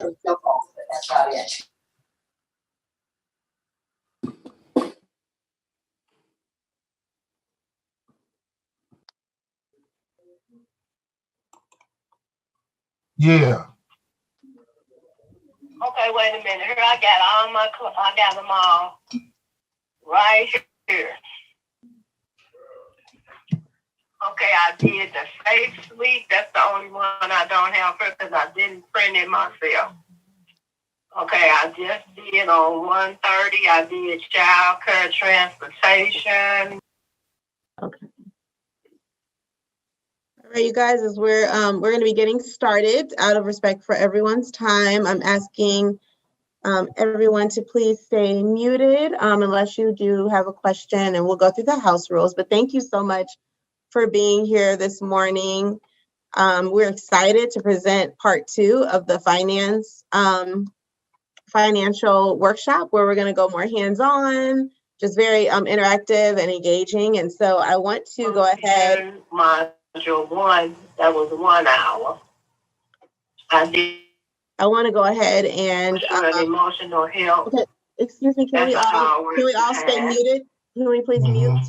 some cell phones, but that's about it. Yeah. Okay, wait a minute. Here I got them all right here. Okay, I did the Safe Suite. That's the only one I don't have because I didn't print it myself. Okay, I just did on 130. I did child care transportation. Okay. All right, you guys, as we're going to be getting started, out of respect for everyone's time, I'm asking everyone to please stay muted unless you do have a question, and we'll go through the house rules. But thank you so much for being here this morning. We're excited to present part 2 of the financial workshop, where we're going to go more hands-on, just very interactive and engaging. And so I want to go ahead. Module 1, that was 1 hour. I want to go ahead and emotional health. Okay, excuse me. Can we all stay muted? Can we please mute?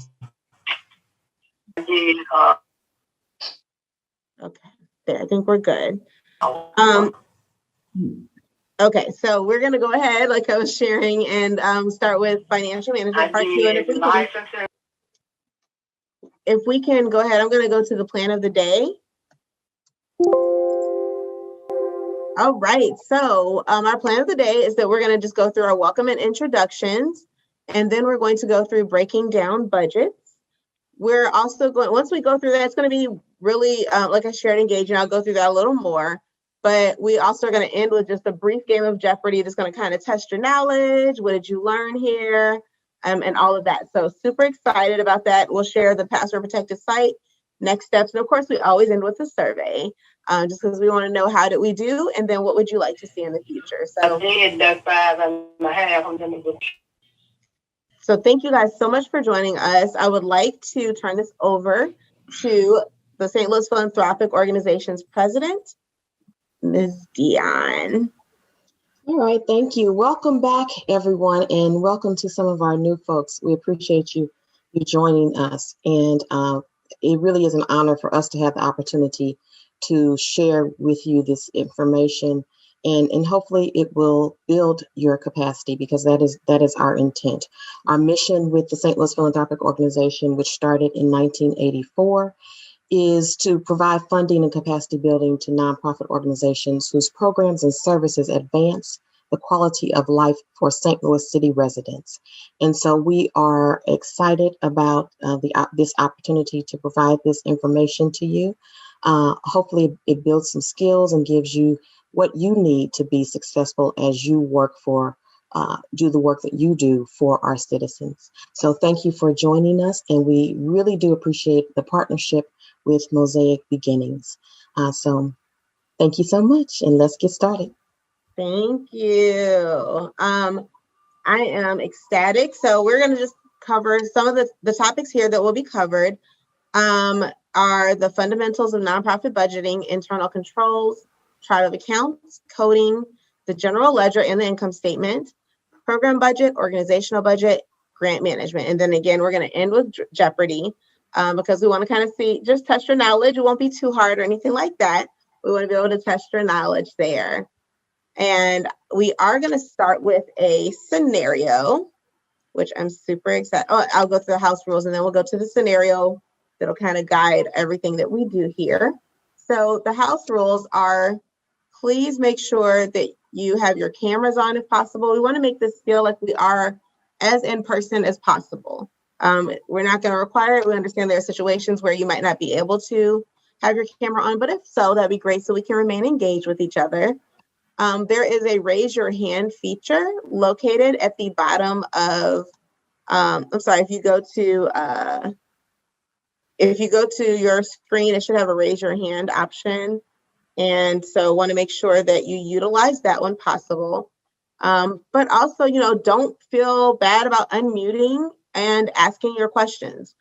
Okay, there. I think we're good. Okay, so we're going to go ahead, like I was sharing, and start with financial management part 2. And if we can go ahead, I'm going to go to the plan of the day. All right, so our plan of the day is that we're going to just go through our welcome and introductions, and then we're going to go through breaking down budgets. We're also going, once we go through that, it's going to be really, like I shared, engaging. I'll go through that a little more, but we also are going to end with just a brief game of Jeopardy that's going to kind of test your knowledge. What did you learn here? And all of that. So super excited about that. We'll share the password protected site, next steps, and of course, we always end with a survey. Just because we want to know how did we do, and then what would you like to see in the future. So, so thank you guys so much for joining us. I would like to turn this over to the St. Louis Philanthropic Organization's president, Ms. Dion. All right, thank you. Welcome back, everyone, and welcome to some of our new folks. We appreciate you joining us, and it really is an honor for us to have the opportunity to share with you this information, and hopefully it will build your capacity, because that is our intent. Our mission with the St. Louis Philanthropic Organization, which started in 1984, is to provide funding and capacity building to nonprofit organizations whose programs and services advance the quality of life for St. Louis City residents. And so we are excited about this opportunity to provide this information to you. Hopefully it builds some skills and gives you what you need to be successful as you work for, do the work that you do for our citizens. So thank you for joining us, and we really do appreciate the partnership with Mosaic Beginnings. So thank you so much, and let's get started. Thank you. I am ecstatic. So we're going to just cover some of the topics here that will be covered are the fundamentals of nonprofit budgeting, internal controls, chart of accounts, coding, the general ledger and the income statement, program budget, organizational budget, grant management. And then again, we're going to end with Jeopardy because we want to kind of see, just test your knowledge. It won't be too hard or anything like that. We want to be able to test your knowledge there. And we are going to start with a scenario, which I'm super excited. Oh, I'll go through the house rules and then we'll go to the scenario that'll kind of guide everything that we do here. So the house rules are, please make sure that you have your cameras on if possible. We want to make this feel like we are as in person as possible. We're not going to require it. We understand there are situations where you might not be able to have your camera on, but if so, that'd be great so we can remain engaged with each other. There is a raise your hand feature located at the bottom of, if you go to your screen, it should have a raise your hand option. And so want to make sure that you utilize that when possible. But also, don't feel bad about unmuting and asking your questions.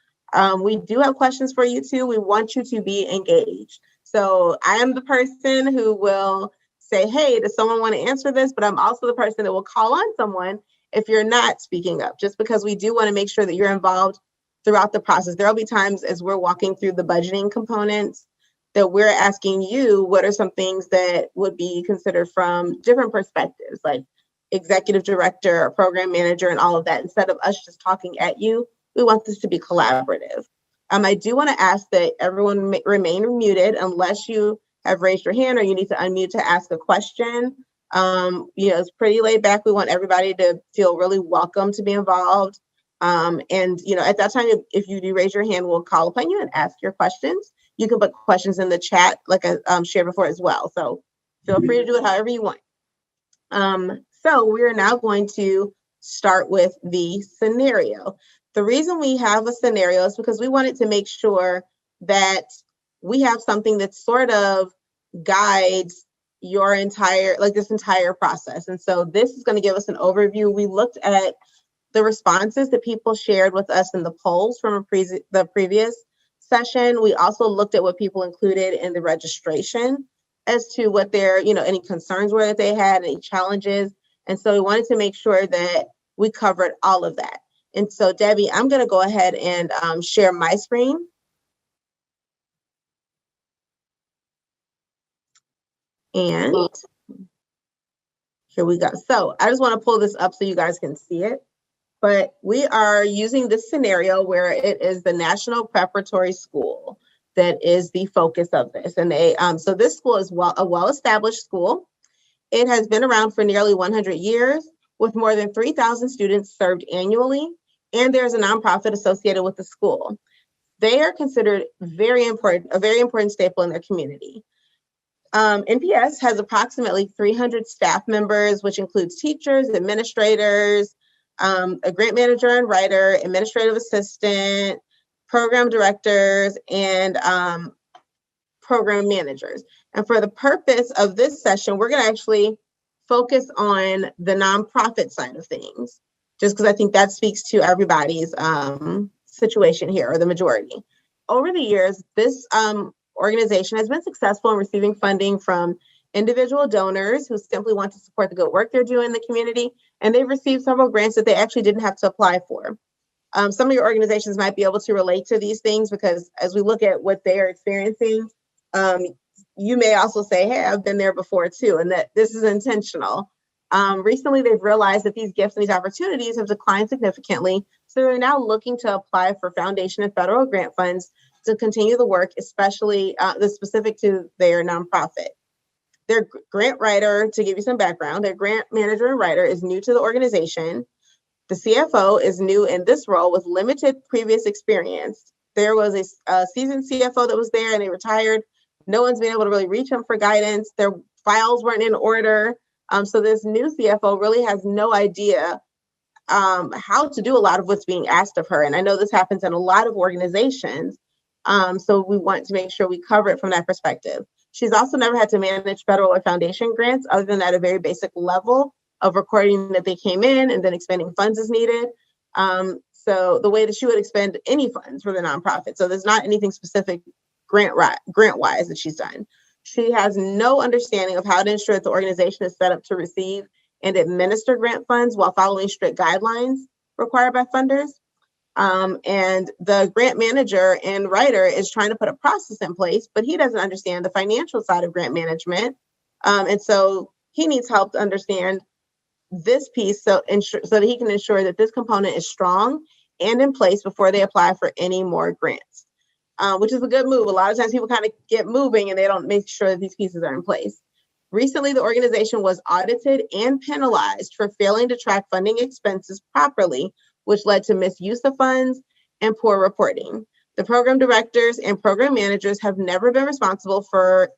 We do have questions for you too. We want you to be engaged. So I am the person who will say, hey, does someone want to answer this? But I'm also the person that will call on someone if you're not speaking up, just because we do want to make sure that you're involved throughout the process. There'll be times as we're walking through the budgeting components that we're asking you, what are some things that would be considered from different perspectives, like executive director or program manager and all of that. Instead of us just talking at you, we want this to be collaborative. I do want to ask that everyone remain muted unless you have raised your hand or you need to unmute to ask a question. It's pretty laid back. We want everybody to feel really welcome to be involved. And at that time, if you do raise your hand, we'll call upon you and ask your questions. You can put questions in the chat, like I shared before as well. So feel free to do it however you want. So we're now going to start with the scenario. The reason we have a scenario is because we wanted to make sure that we have something that sort of guides this entire process. And so this is going to give us an overview. We looked at the responses that people shared with us in the polls from the previous session. We also looked at what people included in the registration as to what their, any concerns were that they had, any challenges. And so we wanted to make sure that we covered all of that. And so, Debbie, I'm going to go ahead and share my screen. And here we go. So I just want to pull this up so you guys can see it. But we are using this scenario where it is the National Preparatory School that is the focus of this. And so this school is a well-established school. It has been around for nearly 100 years with more than 3,000 students served annually. And there's a nonprofit associated with the school. They are considered a very important staple in their community. NPS has approximately 300 staff members, which includes teachers, administrators, a grant manager and writer, administrative assistant, program directors, and program managers. And for the purpose of this session, we're going to actually focus on the nonprofit side of things, just because I think that speaks to everybody's situation here, or the majority. Over the years, this organization has been successful in receiving funding from individual donors who simply want to support the good work they're doing in the community, and they've received several grants that they actually didn't have to apply for. Some of your organizations might be able to relate to these things, because as we look at what they are experiencing, you may also say, hey, I've been there before too, and that this is intentional. Recently, they've realized that these gifts and these opportunities have declined significantly, so they're now looking to apply for foundation and federal grant funds to continue the work, especially the specific to their nonprofit. Their grant writer, to give you some background, their grant manager and writer is new to the organization. The CFO is new in this role with limited previous experience. There was a seasoned CFO that was there and they retired. No one's been able to really reach them for guidance. Their files weren't in order. So this new CFO really has no idea how to do a lot of what's being asked of her. And I know this happens in a lot of organizations. So we want to make sure we cover it from that perspective. She's also never had to manage federal or foundation grants other than at a very basic level of recording that they came in and then expending funds as needed. So the way that she would expend any funds for the nonprofit. So there's not anything specific grant-wise that she's done. She has no understanding of how to ensure that the organization is set up to receive and administer grant funds while following strict guidelines required by funders. And the grant manager and writer is trying to put a process in place, but he doesn't understand the financial side of grant management. And so he needs help to understand this piece so that he can ensure that this component is strong and in place before they apply for any more grants, which is a good move. A lot of times people kind of get moving and they don't make sure that these pieces are in place. Recently, the organization was audited and penalized for failing to track funding expenses properly, which led to misuse of funds and poor reporting. The program directors and program managers have never been responsible for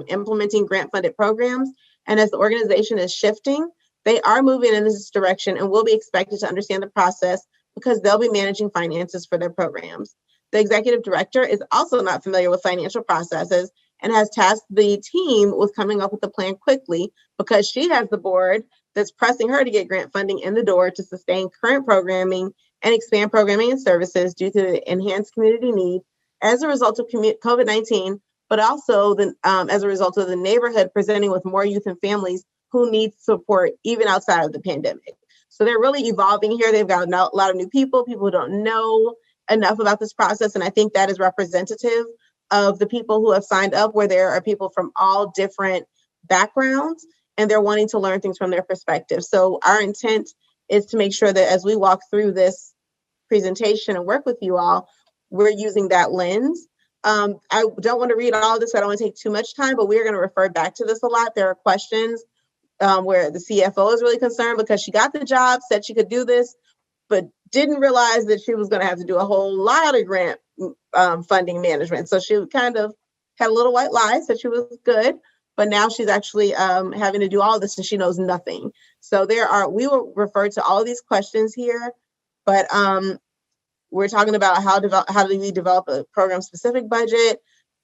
implementing grant-funded programs. And as the organization is shifting, they are moving in this direction and will be expected to understand the process because they'll be managing finances for their programs. The executive director is also not familiar with financial processes and has tasked the team with coming up with a plan quickly because she has the board that's pressing her to get grant funding in the door to sustain current programming and expand programming and services due to the enhanced community need as a result of COVID-19, but also as a result of the neighborhood presenting with more youth and families who need support even outside of the pandemic. So they're really evolving here. They've got a lot of new people who don't know enough about this process. And I think that is representative of the people who have signed up, where there are people from all different backgrounds and they're wanting to learn things from their perspective. So our intent is to make sure that as we walk through this presentation and work with you all, we're using that lens. I don't want to read all of this. I don't want to take too much time, but we're going to refer back to this a lot. There are questions where the CFO is really concerned because she got the job, said she could do this, but didn't realize that she was going to have to do a whole lot of grant funding management. So she kind of had a little white lie, said she was good, but now she's actually having to do all this and she knows nothing. So we will refer to all of these questions here, but we're talking about how do we develop a program specific budget.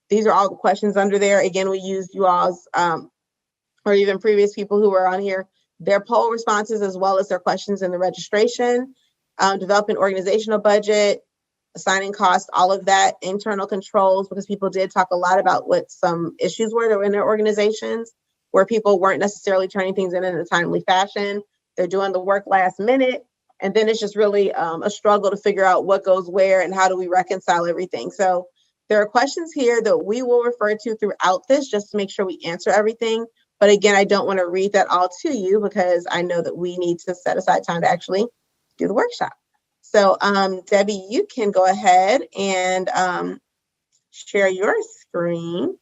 These are all the questions under there. Again, we used you all's, or even previous people who were on here, their poll responses as well as their questions in the registration, develop an organizational budget, assigning costs, all of that, internal controls, because people did talk a lot about what some issues were that were in their organizations, where people weren't necessarily turning things in a timely fashion. They're doing the work last minute. And then it's just really a struggle to figure out what goes where and how do we reconcile everything. So there are questions here that we will refer to throughout this just to make sure we answer everything. But again, I don't want to read that all to you because I know that we need to set aside time to actually do the workshop. So Debbie, you can go ahead and share your screen.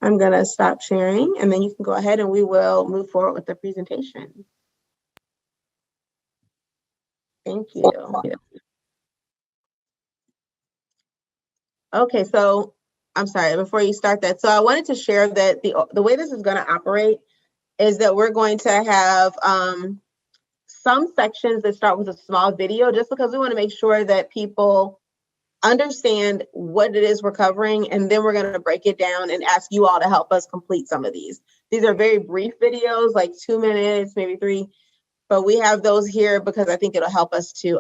I'm going to stop sharing and then you can go ahead and we will move forward with the presentation. Thank you. Okay, so I'm sorry, before you start that. So I wanted to share that the way this is going to operate is that we're going to have some sections that start with a small video, just because we want to make sure that people understand what it is we're covering. And then we're going to break it down and ask you all to help us complete some of these. These are very brief videos, like 2 minutes, maybe 3. But we have those here because I think it'll help us to,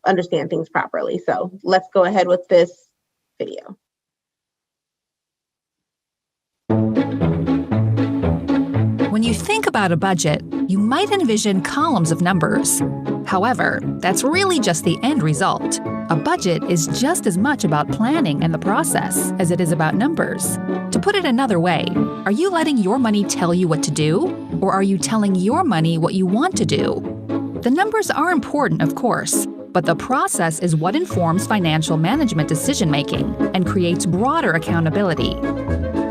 understand things properly. So let's go ahead with this video. When you think about a budget, you might envision columns of numbers. However, that's really just the end result. A budget is just as much about planning and the process as it is about numbers. To put it another way, are you letting your money tell you what to do, or are you telling your money what you want to do? The numbers are important, of course, but the process is what informs financial management decision-making and creates broader accountability.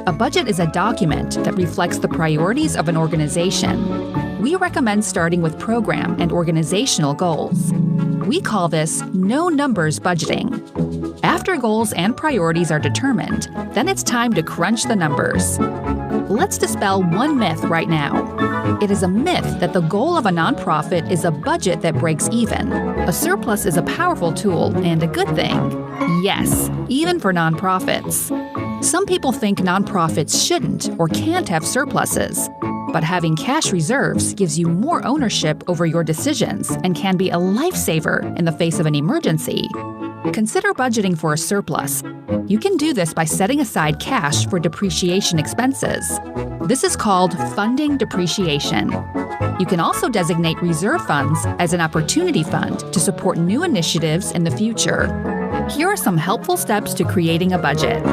A budget is a document that reflects the priorities of an organization. We recommend starting with program and organizational goals. We call this no-numbers budgeting. After goals and priorities are determined, then it's time to crunch the numbers. Let's dispel one myth right now. It is a myth that the goal of a nonprofit is a budget that breaks even. A surplus is a powerful tool and a good thing. Yes, even for nonprofits. Some people think nonprofits shouldn't or can't have surpluses, but having cash reserves gives you more ownership over your decisions and can be a lifesaver in the face of an emergency. Consider budgeting for a surplus. You can do this by setting aside cash for depreciation expenses. This is called funding depreciation. You can also designate reserve funds as an opportunity fund to support new initiatives in the future. Here are some helpful steps to creating a budget.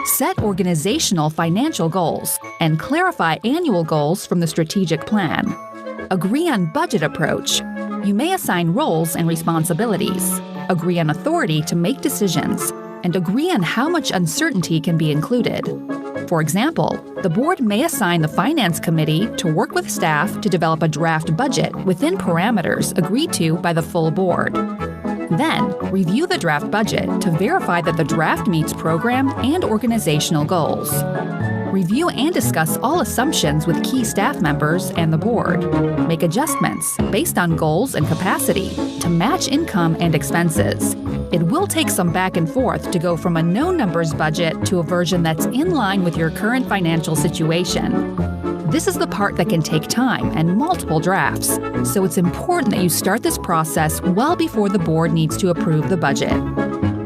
Set organizational financial goals and clarify annual goals from the strategic plan. Agree on budget approach. You may assign roles and responsibilities. Agree on authority to make decisions, and agree on how much uncertainty can be included. For example, the board may assign the finance committee to work with staff to develop a draft budget within parameters agreed to by the full board. Then, review the draft budget to verify that the draft meets program and organizational goals. Review and discuss all assumptions with key staff members and the board. Make adjustments based on goals and capacity to match income and expenses. It will take some back and forth to go from a no-numbers budget to a version that's in line with your current financial situation. This is the part that can take time and multiple drafts, so it's important that you start this process well before the board needs to approve the budget.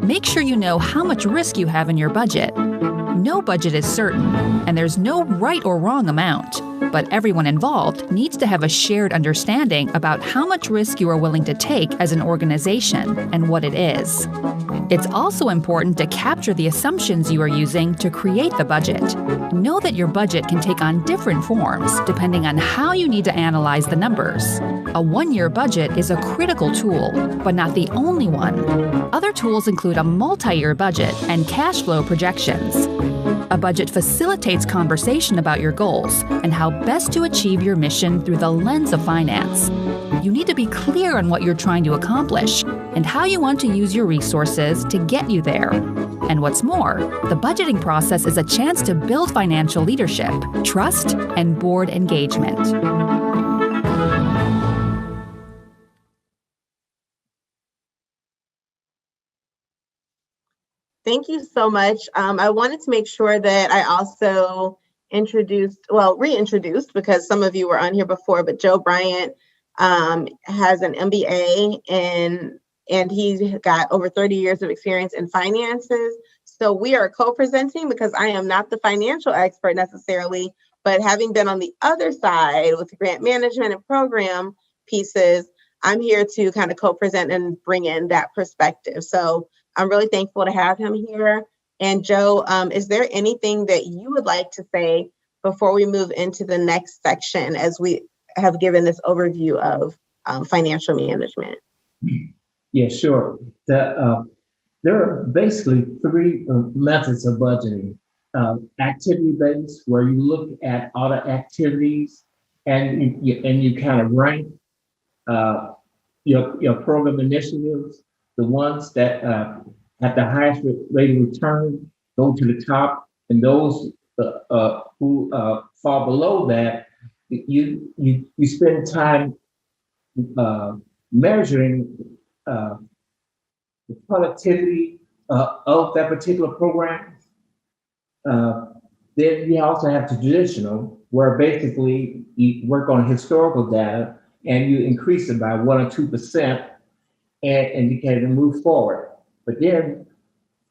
Make sure you know how much risk you have in your budget. No budget is certain, and there's no right or wrong amount, but everyone involved needs to have a shared understanding about how much risk you are willing to take as an organization and what it is. It's also important to capture the assumptions you are using to create the budget. Know that your budget can take on different forms depending on how you need to analyze the numbers. A one-year budget is a critical tool, but not the only one. Other tools include a multi-year budget and cash flow projections. A budget facilitates conversation about your goals and how best to achieve your mission through the lens of finance. You need to be clear on what you're trying to accomplish and how you want to use your resources to get you there. And what's more, the budgeting process is a chance to build financial leadership, trust, and board engagement. Thank you so much. I wanted to make sure that I also reintroduced, because some of you were on here before, but Joe Bryant has an MBA and he's got over 30 years of experience in finances. So we are co-presenting because I am not the financial expert necessarily, but having been on the other side with grant management and program pieces, I'm here to kind of co-present and bring in that perspective. So I'm really thankful to have him here. And Joe, is there anything that you would like to say before we move into the next section as we have given this overview of financial management? Yeah, sure. There are basically three methods of budgeting. Activity-based, where you look at all the activities and you kind of rank your program initiatives. The ones that have the highest rate of return go to the top, and those who fall below that, you spend time measuring the productivity of that particular program. Then you also have traditional, where basically you work on historical data and you increase it by 1 or 2%, and you can move forward. But then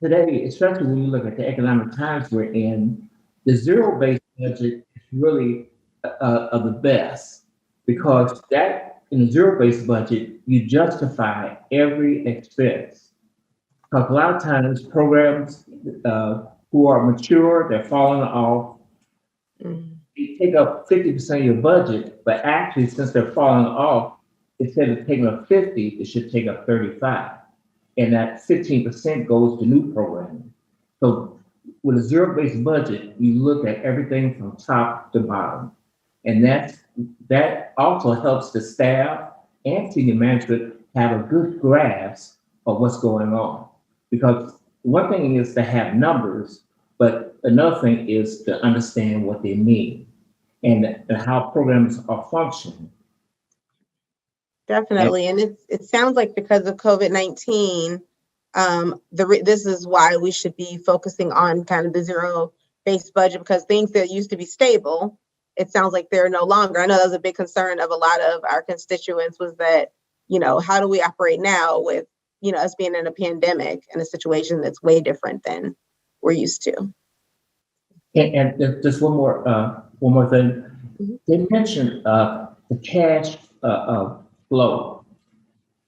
today, especially when you look at the economic times we're in, the zero-based budget is really of the best, because that in the zero-based budget, you justify every expense. Because a lot of times programs who are mature, they're falling off, you take up 50% of your budget, but actually since they're falling off, instead of taking up 50, it should take up 35. And that 15% goes to new programming. So with a zero-based budget, you look at everything from top to bottom. And that also helps the staff and senior management have a good grasp of what's going on. Because one thing is to have numbers, but another thing is to understand what they mean and how programs are functioning. Definitely. And it sounds like because of COVID-19, this is why we should be focusing on kind of the zero-based budget, because things that used to be stable, it sounds like they're no longer. I know that was a big concern of a lot of our constituents, was that, how do we operate now with, us being in a pandemic and a situation that's way different than we're used to. And just one more thing. Mm-hmm. They mentioned the cash flow.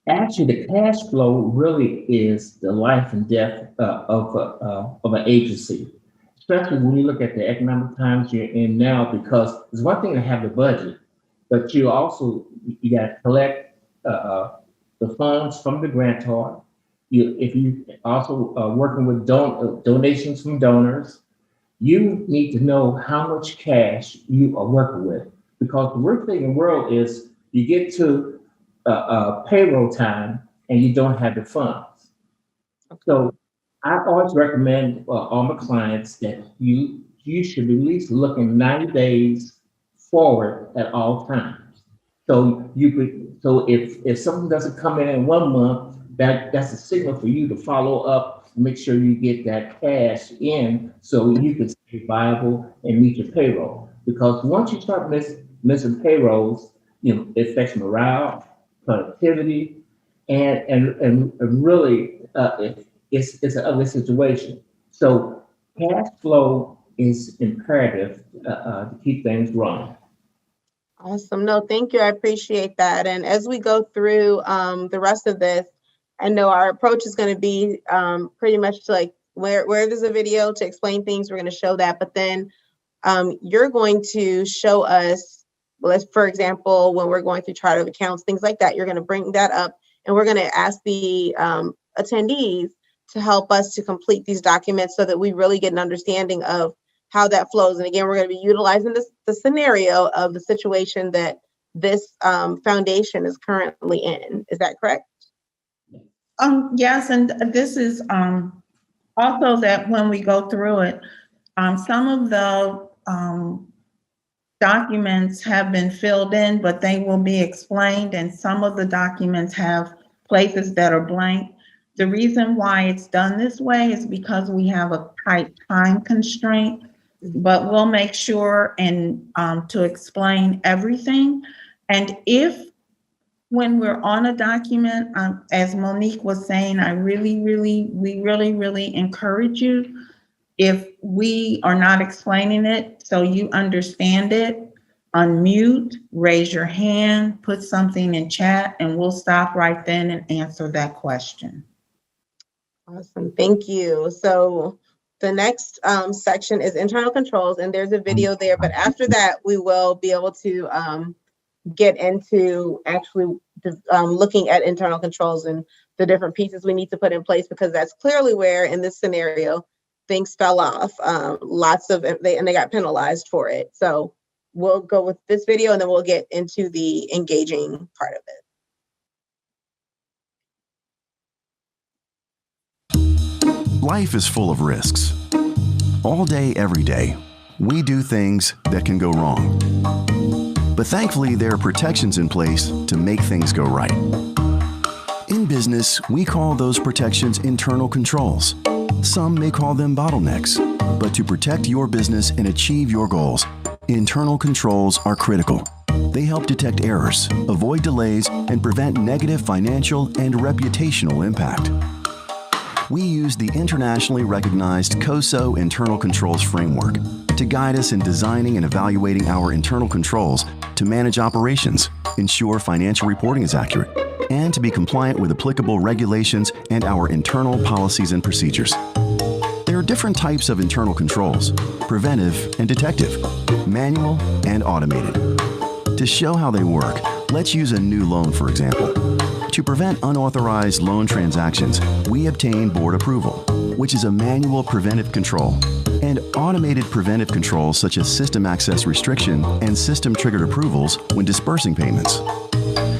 Actually, the cash flow really is the life and death of an agency, especially when you look at the economic times you're in now, because it's one thing to have the budget, but you got to collect the funds from the grantor. If you also working with donations from donors, you need to know how much cash you are working with, because the worst thing in the world is you get to payroll time and you don't have the funds. So I always recommend all my clients that you should at least look in 90 days forward at all times. So if something doesn't come in 1 month, that's a signal for you to follow up, make sure you get that cash in so you can stay viable and meet your payroll. Because once you start missing payrolls, it affects morale, productivity, and really it's an ugly situation. So cash flow is imperative to keep things running. Awesome. No, thank you. I appreciate that. And as we go through the rest of this, I know our approach is going to be pretty much to like where there's a video to explain things, we're going to show that. But then you're going to show us, let's, for example, when we're going through chart of accounts, things like that, you're going to bring that up and we're going to ask the attendees to help us to complete these documents so that we really get an understanding of how that flows. And again, we're going to be utilizing the scenario of the situation that this foundation is currently in. Is that correct? Yes, and this is also that when we go through it, some of the documents have been filled in, but they will be explained, and some of the documents have places that are blank. The reason why it's done this way is because we have a tight time constraint, but we'll make sure and to explain everything. And if when we're on a document, as Monique was saying, we really encourage you, if we are not explaining it so you understand it, unmute, raise your hand, put something in chat, and we'll stop right then and answer that question. Awesome, thank you. So the next section is internal controls, and there's a video there, but after that, we will be able to get into actually looking at internal controls and the different pieces we need to put in place, because that's clearly where in this scenario, things fell off. Lots of, they got penalized for it. So we'll go with this video and then we'll get into the engaging part of it. Life is full of risks. All day, every day, we do things that can go wrong. But thankfully, there are protections in place to make things go right. In business, we call those protections internal controls. Some may call them bottlenecks. But to protect your business and achieve your goals, internal controls are critical. They help detect errors, avoid delays, and prevent negative financial and reputational impact. We use the internationally recognized COSO internal controls framework to guide us in designing and evaluating our internal controls to manage operations, ensure financial reporting is accurate, and to be compliant with applicable regulations and our internal policies and procedures. There are different types of internal controls: preventive and detective, manual and automated. To show how they work, let's use a new loan, for example. To prevent unauthorized loan transactions, we obtain board approval, which is a manual preventive control, and automated preventive controls such as system access restriction and system-triggered approvals when dispersing payments.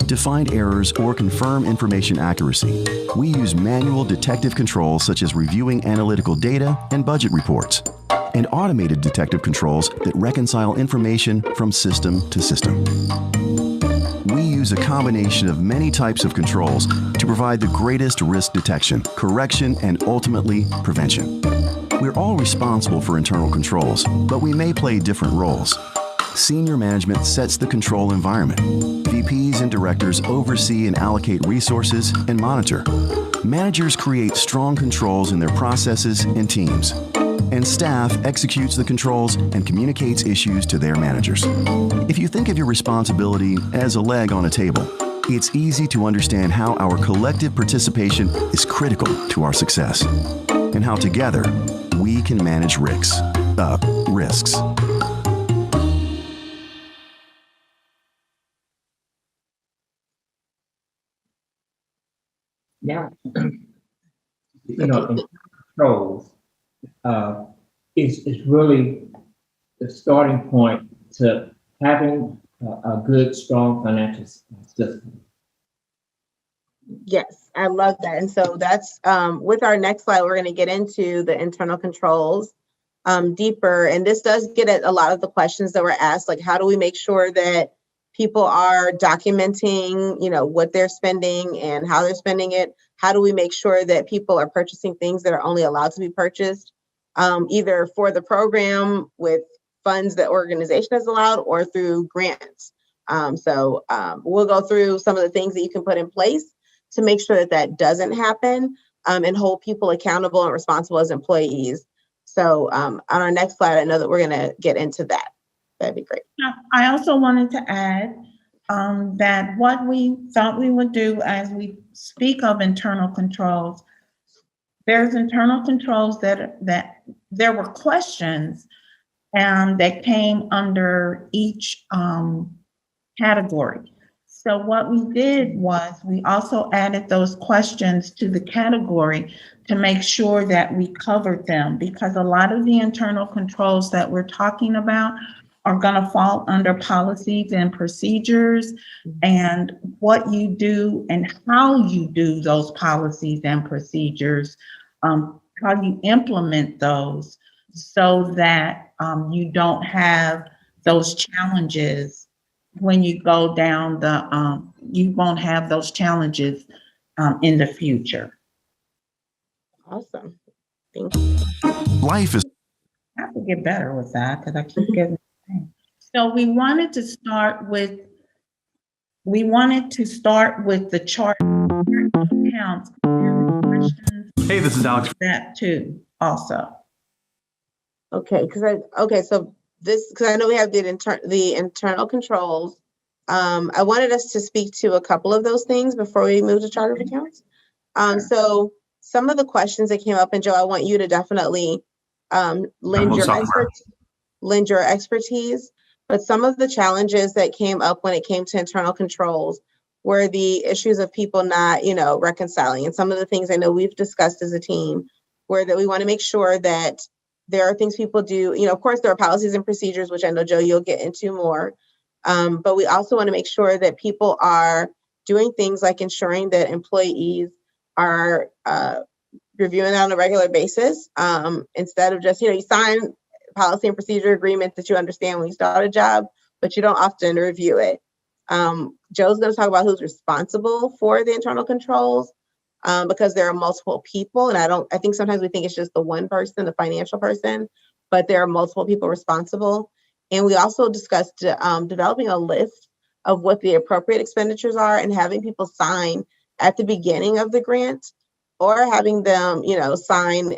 To find errors or confirm information accuracy, we use manual detective controls such as reviewing analytical data and budget reports, and automated detective controls that reconcile information from system to system. We use a combination of many types of controls to provide the greatest risk detection, correction, and ultimately prevention. We're all responsible for internal controls, but we may play different roles. Senior management sets the control environment. VPs and directors oversee and allocate resources and monitor. Managers create strong controls in their processes and teams. And staff executes the controls and communicates issues to their managers. If you think of your responsibility as a leg on a table, it's easy to understand how our collective participation is critical to our success, and how together we can manage risks. Now, controls is really the starting point to having a good, strong financial system. Yes, I love that. And so that's with our next slide, we're going to get into the internal controls deeper. And this does get at a lot of the questions that were asked, like how do we make sure that people are documenting, what they're spending and how they're spending it? How do we make sure that people are purchasing things that are only allowed to be purchased, either for the program with funds that organization has allowed or through grants? We'll go through some of the things that you can put in place to make sure that that doesn't happen. and hold people accountable and responsible as employees. So on our next slide, I know that we're going to get into that. That'd be great. I also wanted to add that what we thought we would do as we speak of internal controls, there's internal controls that there were questions that came under each category. So what we did was we also added those questions to the category to make sure that we covered them, because a lot of the internal controls that we're talking about are going to fall under policies and procedures, and what you do and how you do those policies and procedures, how you implement those so that you don't have those challenges when you go down the, you won't have those challenges in the future. Awesome. Thank you. Life is I have to get better with that because I keep getting. So we wanted to start with the chart accounts and questions. Hey, this is Alex. That too, also. Okay, so this, because I know we have the internal controls. I wanted us to speak to a couple of those things before we move to chart of accounts. So some of the questions that came up, and Joe, I want you to definitely lend your expertise. But some of the challenges that came up when it came to internal controls were the issues of people not, reconciling. And some of the things I know we've discussed as a team were that we want to make sure that there are things people do. Of course, there are policies and procedures, which I know, Joe, you'll get into more. But we also want to make sure that people are doing things like ensuring that employees are reviewing that on a regular basis, instead of just, you sign policy and procedure agreement that you understand when you start a job, but you don't often review it. Joe's going to talk about who's responsible for the internal controls, because there are multiple people. And I think sometimes we think it's just the one person, the financial person, but there are multiple people responsible. And we also discussed developing a list of what the appropriate expenditures are and having people sign at the beginning of the grant, or having them, sign,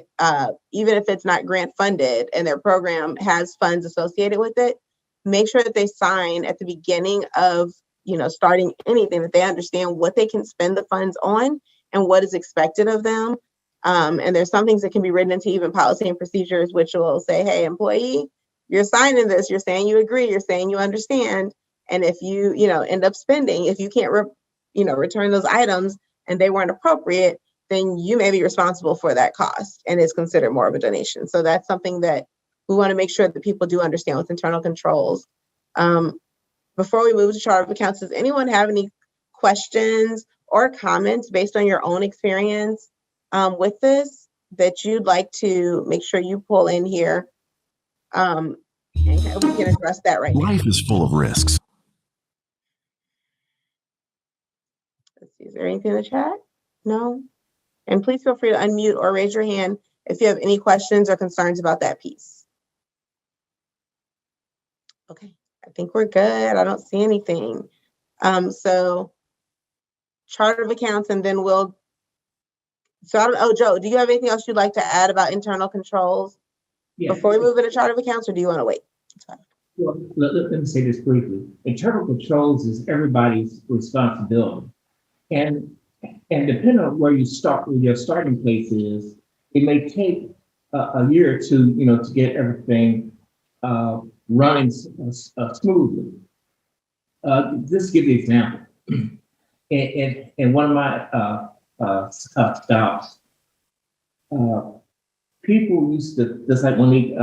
even if it's not grant funded and their program has funds associated with it, make sure that they sign at the beginning of, starting anything, that they understand what they can spend the funds on and what is expected of them. And there's some things that can be written into even policy and procedures, which will say, hey, employee, you're signing this, you're saying you agree, you're saying you understand. And if you, end up spending, if you can't, return those items and they weren't appropriate, then you may be responsible for that cost and it's considered more of a donation. So that's something that we want to make sure that people do understand with internal controls. Before we move to chart of accounts, does anyone have any questions or comments based on your own experience with this that you'd like to make sure you pull in here? And we can address that right now. Life is full of risks. Let's see, is there anything in the chat? No? And please feel free to unmute or raise your hand if you have any questions or concerns about that piece. Okay, I think we're good. I don't see anything. So chart of accounts, and then Joe, do you have anything else you'd like to add about internal controls before we move into chart of accounts, or do you want to wait? Well, let me say this briefly. Internal controls is everybody's responsibility. And depending on where you start, where your starting place is, it may take a year or two, to get everything running smoothly. Just give you an example. In one of my stops, people used to, just like when they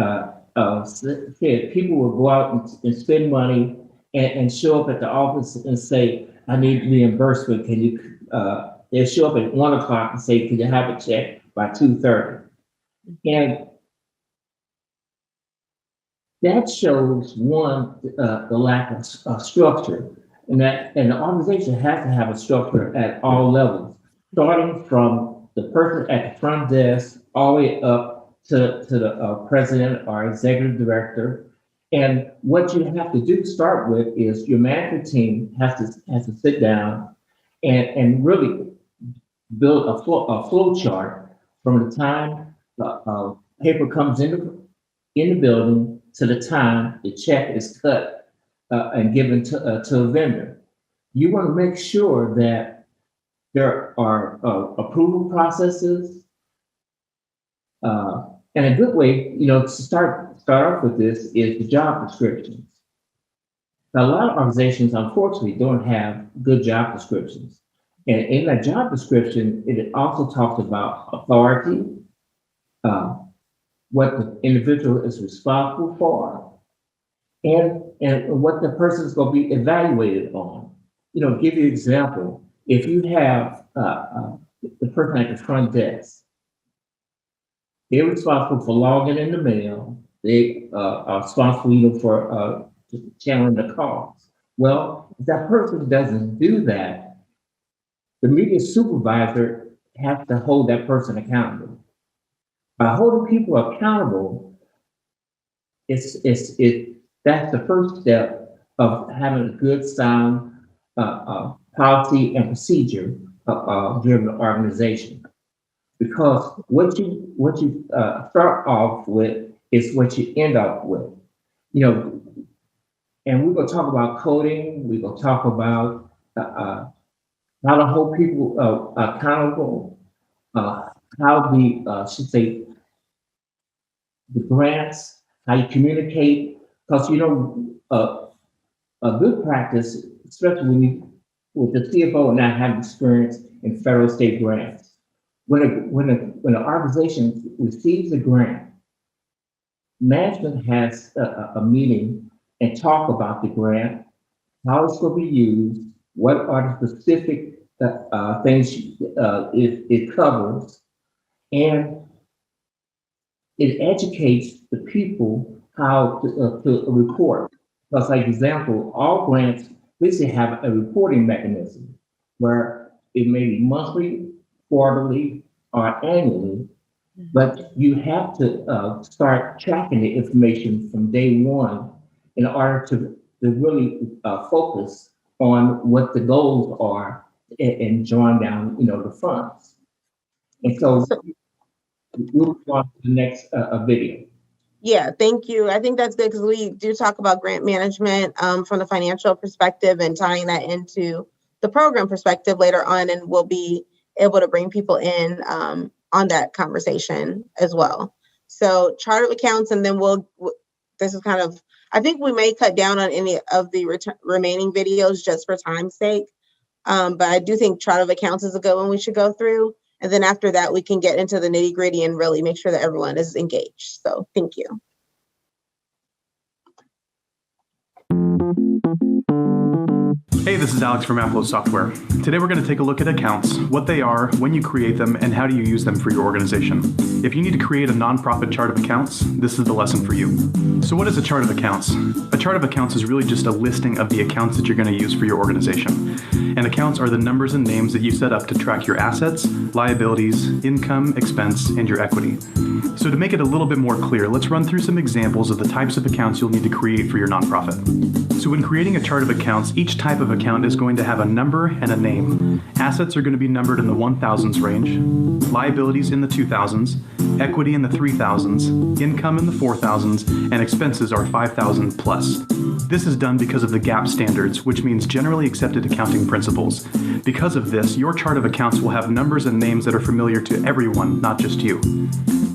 said, people would go out and spend money and show up at the office and say, I need reimbursement. Can you, they'll show up at 1 o'clock and say, can you have a check by 2:30? And that shows the lack of structure, and the organization has to have a structure at all levels, starting from the person at the front desk all the way up to the president or executive director. And what you have to do to start with is your management team has to sit down and really build a flow chart from the time the paper comes in the building to the time the check is cut and given to a vendor. You want to make sure that there are approval processes. And a good way, to start off with this is the job descriptions. Now, a lot of organizations, unfortunately, don't have good job descriptions. And in that job description, it also talks about authority, what the individual is responsible for, and what the person is going to be evaluated on. Give you an example. If you have the person at the front desk, they're responsible for logging in the mail. They are responsible, for channeling the calls. Well, if that person doesn't do that, the media supervisor has to hold that person accountable. By holding people accountable, that's the first step of having a good, sound policy and procedure driven organization. Because what you start off with is what you end up with. And we're going to talk about coding. We're going to talk about how to hold people accountable, how the grants, how you communicate. Because a good practice, especially with the CFO not having experience in federal state grants. When an organization receives a grant, management has a meeting and talk about the grant, how it's going to be used, what are the specific things it covers, and it educates the people how to report. Because, like example, all grants basically have a reporting mechanism where it may be monthly, quarterly, or annually, but you have to start tracking the information from day one in order to really focus on what the goals are and drawing down, the funds. And so we'll go on to the next video. Yeah, thank you. I think that's good because we do talk about grant management from the financial perspective and tying that into the program perspective later on, and we'll be able to bring people in on that conversation as well. So chart of accounts, and then this is kind of, I think we may cut down on any of the remaining videos just for time's sake. But I do think chart of accounts is a good one we should go through. And then after that, we can get into the nitty gritty and really make sure that everyone is engaged. So thank you. Hey, this is Alex from Applo Software. Today we're going to take a look at accounts, what they are, when you create them, and how do you use them for your organization. If you need to create a nonprofit chart of accounts, this is the lesson for you. So what is a chart of accounts? A chart of accounts is really just a listing of the accounts that you're going to use for your organization. And accounts are the numbers and names that you set up to track your assets, liabilities, income, expense, and your equity. So to make it a little bit more clear, let's run through some examples of the types of accounts you'll need to create for your nonprofit. So when creating a chart of accounts, each type of account is going to have a number and a name. Assets are going to be numbered in the 1000s range, liabilities in the 2000s, equity in the 3000s, income in the 4000s, and expenses are 5000 plus. This is done because of the GAAP standards, which means generally accepted accounting principles. Because of this, your chart of accounts will have numbers and names that are familiar to everyone, not just you.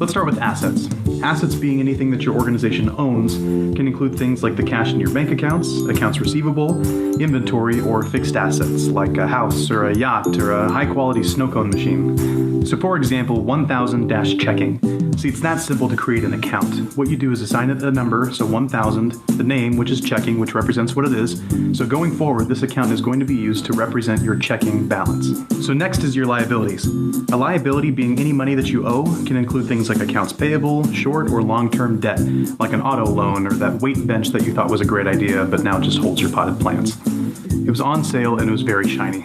Let's start with assets. Assets being anything that your organization owns can include things like the cash in your bank accounts, accounts receivable, inventory, or fixed assets like a house or a yacht or a high-quality snow cone machine. So for example, 1000-checking. See, it's that simple to create an account. What you do is assign it a number, so 1000, the name, which is checking, which represents what it is. So going forward, this account is going to be used to represent your checking balance. So next is your liabilities. A liability being any money that you owe can include things like accounts payable, short or long-term debt, like an auto loan or that weight bench that you thought was a great idea, but now just holds your potted plants. It was on sale and it was very shiny.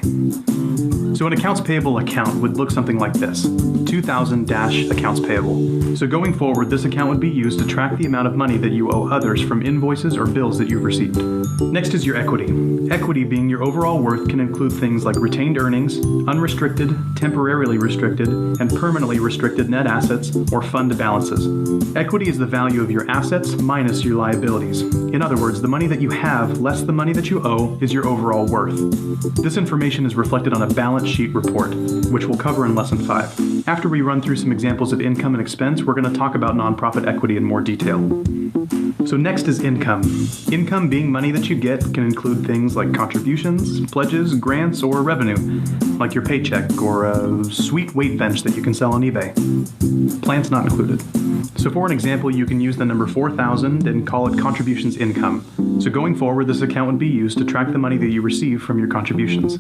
So an accounts payable account would look something like this, 2000-accounts payable. So going forward, this account would be used to track the amount of money that you owe others from invoices or bills that you've received. Next is your equity. Equity, being your overall worth, can include things like retained earnings, unrestricted, temporarily restricted, and permanently restricted net assets or fund balances. Equity is the value of your assets minus your liabilities. In other words, the money that you have less the money that you owe is your overall worth. This information is reflected on a balance sheet report, which we'll cover in Lesson 5. After we run through some examples of income and expense, we're going to talk about nonprofit equity in more detail. So next is income. Income, being money that you get, can include things like contributions, pledges, grants, or revenue, like your paycheck or a sweet weight bench that you can sell on eBay. Plants not included. So for an example, you can use the number 4,000 and call it contributions income. So going forward, this account would be used to track the money that you receive from your contributions.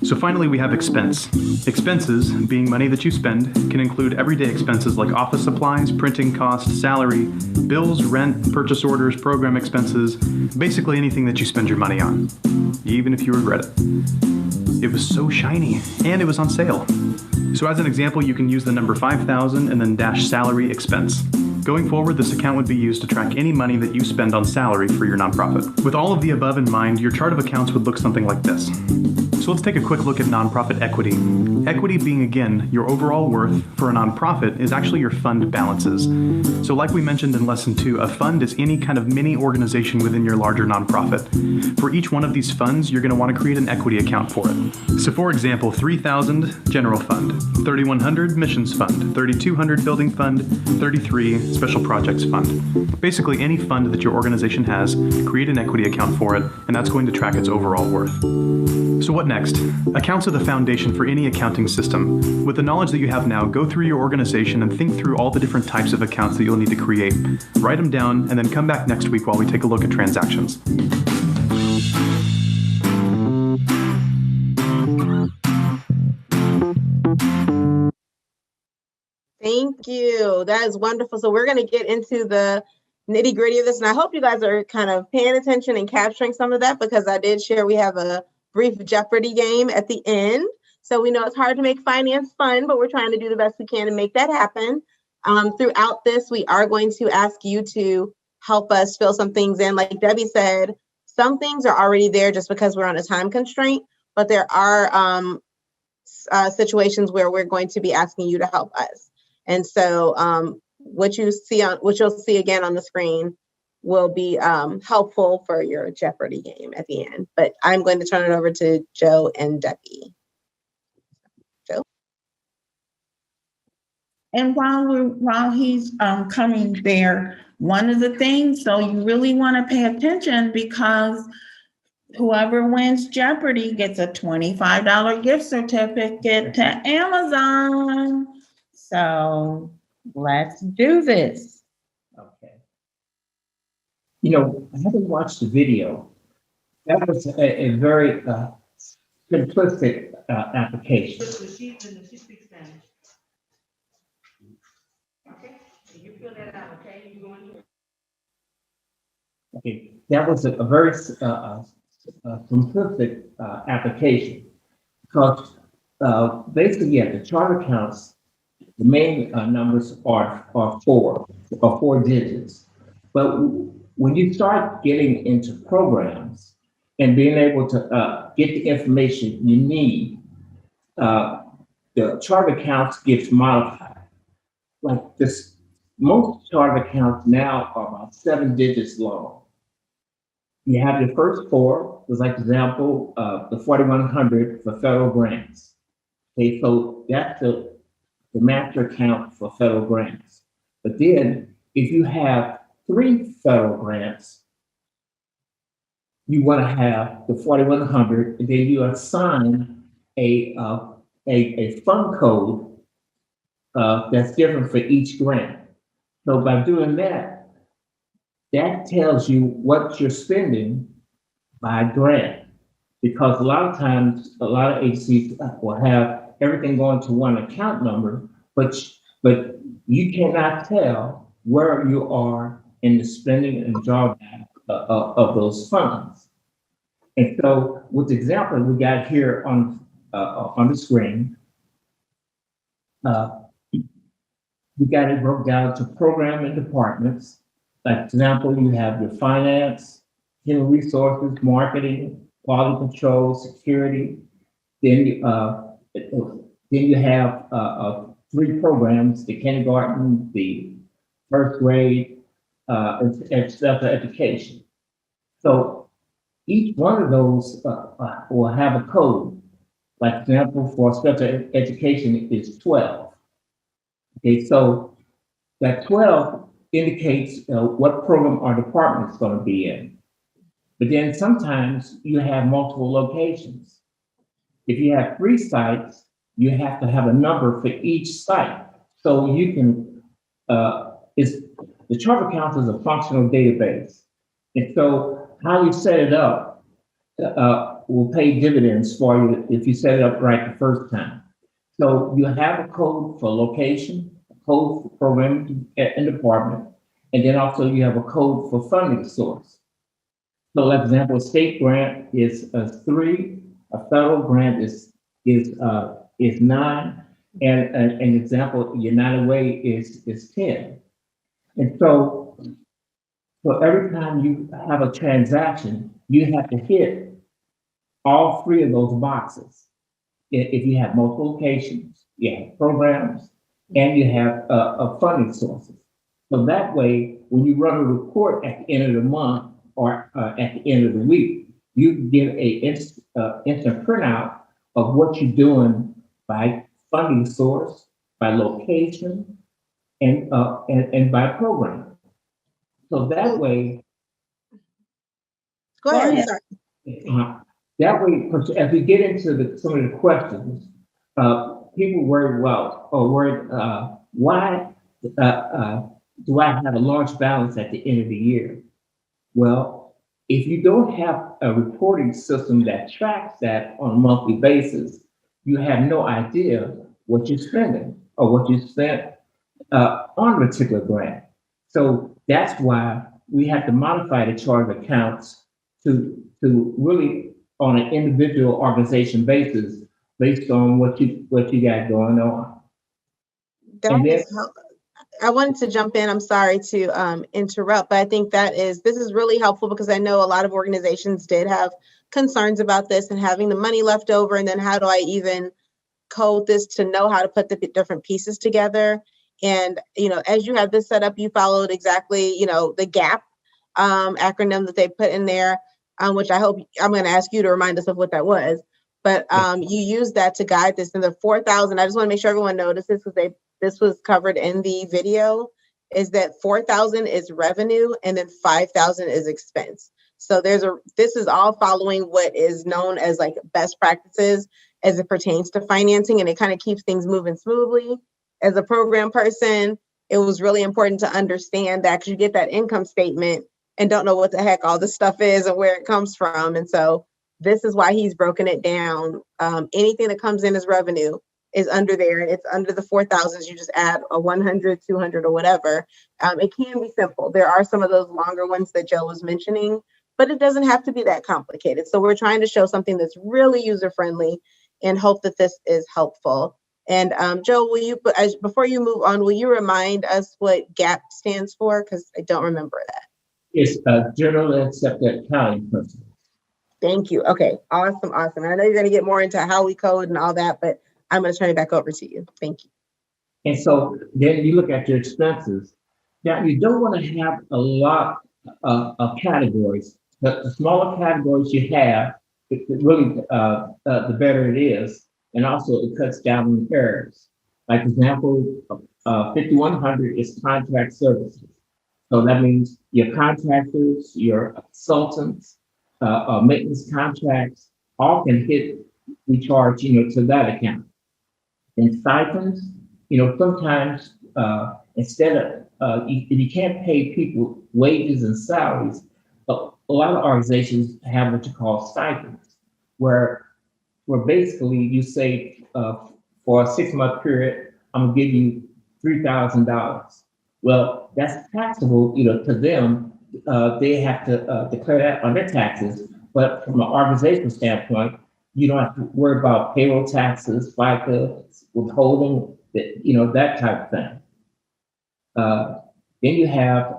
So finally, we have expense. Expenses, being money that you spend, can include everyday expenses like office supplies, printing costs, salary, bills, rent, purchase orders, program expenses, basically anything that you spend your money on, even if you regret it. It was so shiny, and it was on sale. So as an example, you can use the number 5,000 and then dash salary expense. Going forward, this account would be used to track any money that you spend on salary for your nonprofit. With all of the above in mind, your chart of accounts would look something like this. So let's take a quick look at nonprofit equity. Equity, being again your overall worth for a nonprofit, is actually your fund balances. So like we mentioned in Lesson 2, a fund is any kind of mini organization within your larger nonprofit. For each one of these funds, you're going to want to create an equity account for it. So for example, 3,000 general fund, 3,100 missions fund, 3,200 building fund, 33 special projects fund. Basically any fund that your organization has, create an equity account for it, and that's going to track its overall worth. So what next? Accounts are the foundation for any accounting system. With the knowledge that you have now, go through your organization and think through all the different types of accounts that you'll need to create. Write them down and then come back next week while we take a look at transactions. Thank you. That is wonderful. So we're going to get into the nitty gritty of this. And I hope you guys are kind of paying attention and capturing some of that, because I did share we have a brief Jeopardy game at the end. So we know it's hard to make finance fun, but we're trying to do the best we can to make that happen. Throughout this, we are going to ask you to help us fill some things in. Like Debbie said, some things are already there just because we're on a time constraint, but there are situations where we're going to be asking you to help us. And so what you'll see again on the screen will be helpful for your Jeopardy game at the end. But I'm going to turn it over to Joe and Debbie. Joe? And while he's coming there, one of the things, so you really want to pay attention, because whoever wins Jeopardy gets a $25 gift certificate to Amazon. So let's do this. Okay. You know, I haven't watched the video. That was a very simplistic application. She speaks Spanish. Okay, you fill that out, okay? You going to? Okay, that was a very simplistic application, because basically, yeah, the chart accounts, the main numbers are four digits. But when you start getting into programs and being able to get the information you need, the chart accounts gets modified. Like this, most chart accounts now are about 7 digits long. You have your first four, as like example, the 4,100 for federal grants. Okay, so that's the master account for federal grants. But then if you have 3 federal grants, you want to have the 4,100, and then you assign a fund code that's different for each grant. So by doing that, that tells you what you're spending by grant, because a lot of times, a lot of agencies will have everything going to one account number, but you cannot tell where you are in the spending and drawback of those funds. And so with the example we got here on on the screen. We got it broke down to program and departments. Like example, you have your finance, human resources, marketing, quality control, security. Then you have 3 programs: the kindergarten, the first grade, and special education. So each one of those will have a code. Like example, for special education is 12. Okay, so that 12 indicates what program or department it's going to be in. But then sometimes you have multiple locations. If you have 3 sites, you have to have a number for each site. So you can, the chart of accounts is a functional database. And so how you set it up will pay dividends for you if you set it up right the first time. So you have a code for location, a code for program and department, and then also you have a code for funding source. So like example, a state grant is 3, a federal grant is 9, and an example, United Way is 10. And so every time you have a transaction, you have to hit all 3 of those boxes. If you have multiple locations, you have programs, and you have funding sources. So that way, when you run a report at the end of the month or at the end of the week, you get a instant printout of what you're doing by funding source, by location, and by program. So that way. Go ahead. Sorry. That way, as we get into some of the questions, people worry, why do I have a large balance at the end of the year? Well, if you don't have a reporting system that tracks that on a monthly basis, you have no idea what you're spending or what you spent on a particular grant. So that's why we have to modify the chart of accounts to really on an individual organization basis based on what you got going on. I wanted to jump in. I'm sorry to interrupt, but I think this is really helpful because I know a lot of organizations did have concerns about this and having the money left over, and then how do I even code this to know how to put the different pieces together. And as you have this set up, you followed exactly the GAP acronym that they put in there, which I hope I'm going to ask you to remind us of what that was. But you use that to guide this. And the 4,000, I just want to make sure everyone notices because this was covered in the video, is that 4,000 is revenue and then 5,000 is expense. So this is all following what is known as like best practices as it pertains to financing, and it kind of keeps things moving smoothly. As a program person, it was really important to understand that because you get that income statement and don't know what the heck all this stuff is and where it comes from. And so this is why he's broken it down. Anything that comes in as revenue is under there, and it's under the 4,000s. You just add a 100, 200, or whatever. It can be simple. There are some of those longer ones that Joe was mentioning, but it doesn't have to be that complicated. So we're trying to show something that's really user-friendly and hope that this is helpful. And Joe, before you move on, will you remind us what GAP stands for? Because I don't remember that. It's Generally Accepted Accounting Principles. Thank you. Okay, awesome. I know you're going to get more into how we code and all that, but I'm going to turn it back over to you. Thank you. And so then you look at your expenses. Now, you don't want to have a lot of categories. The smaller categories you have, the better it is. And also it cuts down on errors. Like example, 5100 is contract services. So that means your contractors, your consultants, maintenance contracts, all can we charge, to that account. And stipends, sometimes instead of, if you can't pay people wages and salaries, a lot of organizations have what you call stipends, where basically you say for a 6-month period, I'm gonna give you $3,000. Well, that's taxable, to them. They have to declare that on their taxes. But from an organizational standpoint, You don't have to worry about payroll taxes, FICA, withholding, that type of thing. Then you have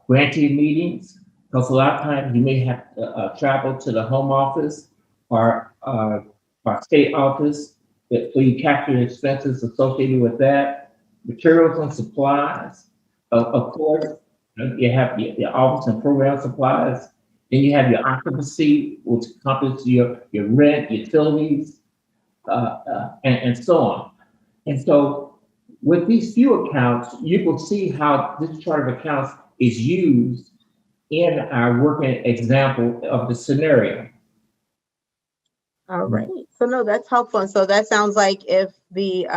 grantee meetings, because a lot of times you may have to travel to the home office or state office, so you capture the expenses associated with that. Materials and supplies, of course, you have your office and program supplies. Then you have your occupancy, which encompasses your rent, utilities, and so on. And so with these few accounts, you will see how this chart of accounts is used in our working example of the scenario. All right. So no, that's helpful. And so that sounds like if the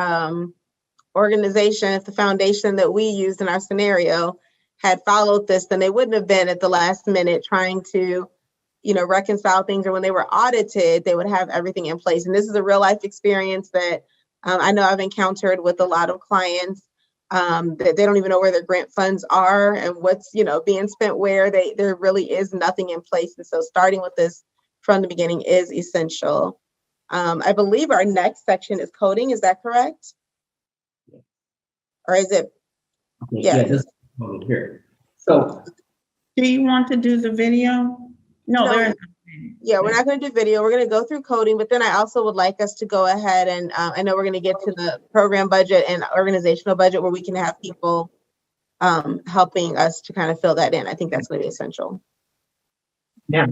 organization, if the foundation that we used in our scenario had followed this, then they wouldn't have been at the last minute trying to, reconcile things, or when they were audited, they would have everything in place. And this is a real life experience that I know I've encountered with a lot of clients, that they don't even know where their grant funds are and what's, being spent where. There really is nothing in place. And so starting with this from the beginning is essential. I believe our next section is coding. Is that correct? Or is it? Okay, Yeah. This is coding here. So, Do you want to do the video? No, there is. Yeah, we're not going to do video. We're going to go through coding, but then I also would like us to go ahead and I know we're going to get to the program budget and organizational budget where we can have people helping us to kind of fill that in. I think that's going to be essential. now,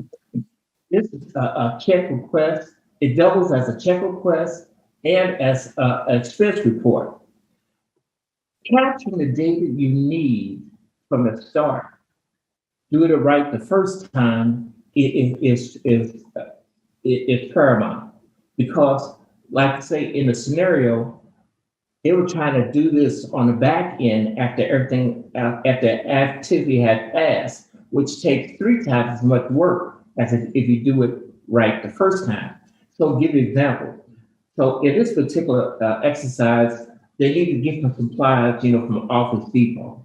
this is a check request. It doubles as a check request and as an expense report. Capturing the data you need from the start, doing it right the first time is paramount. Because, like I say, in the scenario, they were trying to do this on the back end after after activity had passed, which takes 3 times as much work as if you do it right the first time. So I'll give you an example. So in this particular exercise, they need to get some supplies, from Office Depot.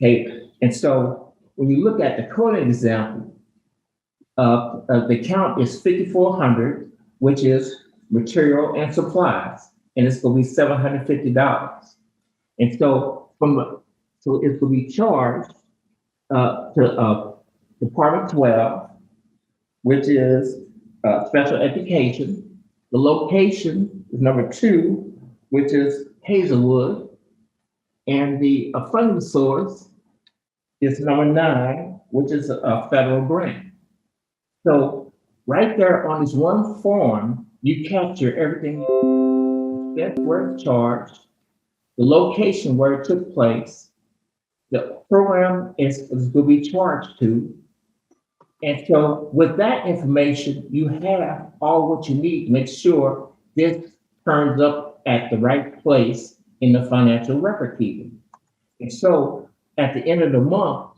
Okay, and so when you look at the coding example, the count is 5,400, which is material and supplies, and it's going to be $750. And so it's going to be charged to Department 12, which is special education. The location is number 2, which is Hazelwood, and the funding source is number 9, which is a federal grant. So right there on this one form, you capture everything, where it's charged, the location where it took place, the program is going to be charged to. And so with that information, you have all what you need to make sure this turns up at the right place in the financial record keeping. And so at the end of the month,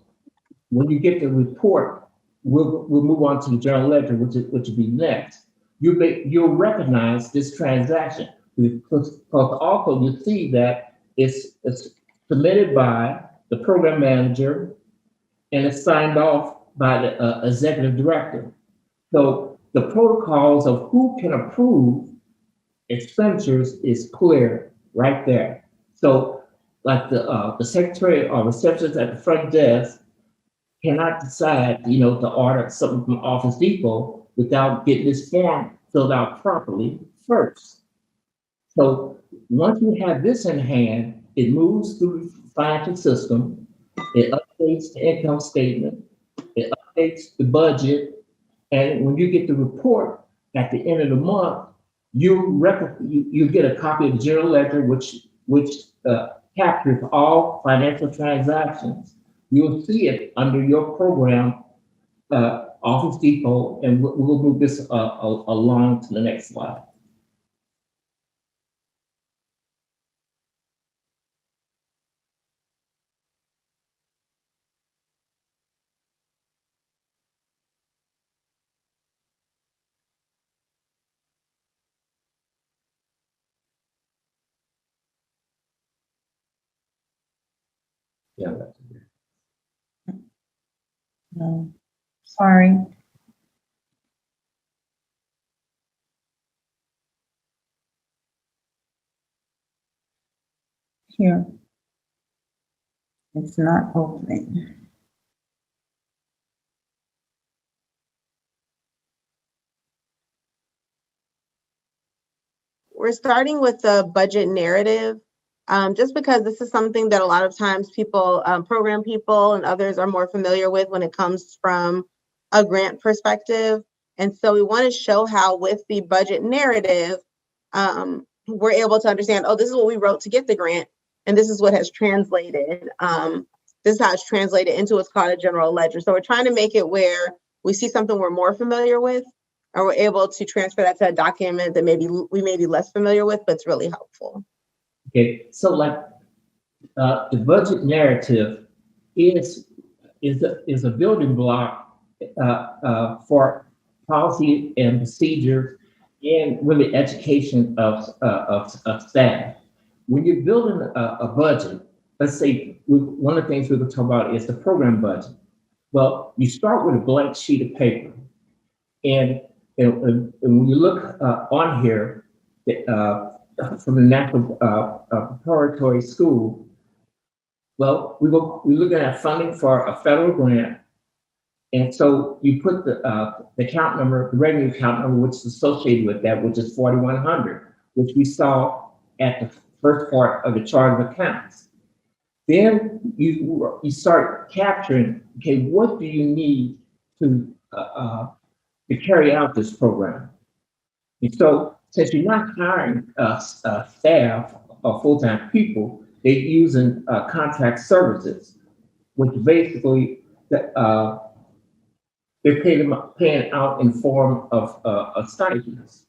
when you get the report, we'll move on to the general ledger, which will be next. You'll recognize this transaction because also you see that it's submitted by the program manager and it's signed off by the executive director. So the protocols of who can approve expenditures is clear right there. So like the secretary or receptionist at the front desk cannot decide, to order something from Office Depot without getting this form filled out properly first. So once you have this in hand, it moves through the financial system, it updates the income statement, it updates the budget, and when you get the report at the end of the month, you get a copy of the general ledger, which captures all financial transactions. You'll see it under your program, Office Depot, and we'll move this along to the next slide. Yeah. No, sorry. Here. It's not opening. We're starting with the budget narrative, just because this is something that a lot of times people, program people and others are more familiar with when it comes from a grant perspective. And so we want to show how with the budget narrative, we're able to understand, oh, this is what we wrote to get the grant, and this is what has translated. This is how it's translated into what's called a general ledger. So we're trying to make it where we see something we're more familiar with, or we're able to transfer that to a document that maybe we may be less familiar with, but it's really helpful. Okay, so like the budget narrative is a building block for policy and procedure and really education of staff. When you're building a budget, let's say one of the things we're going to talk about is the program budget. Well, you start with a blank sheet of paper, and when you look on here from the National Preparatory School, well, we're looking at funding for a federal grant. And so you put the account number, the revenue account number, which is associated with that, which is 4100, which we saw at the first part of the chart of accounts. Then you start capturing, okay, what do you need to carry out this program? And so since you're not hiring staff or full-time people, they're using contract services, which basically they're paying out in form of stipends.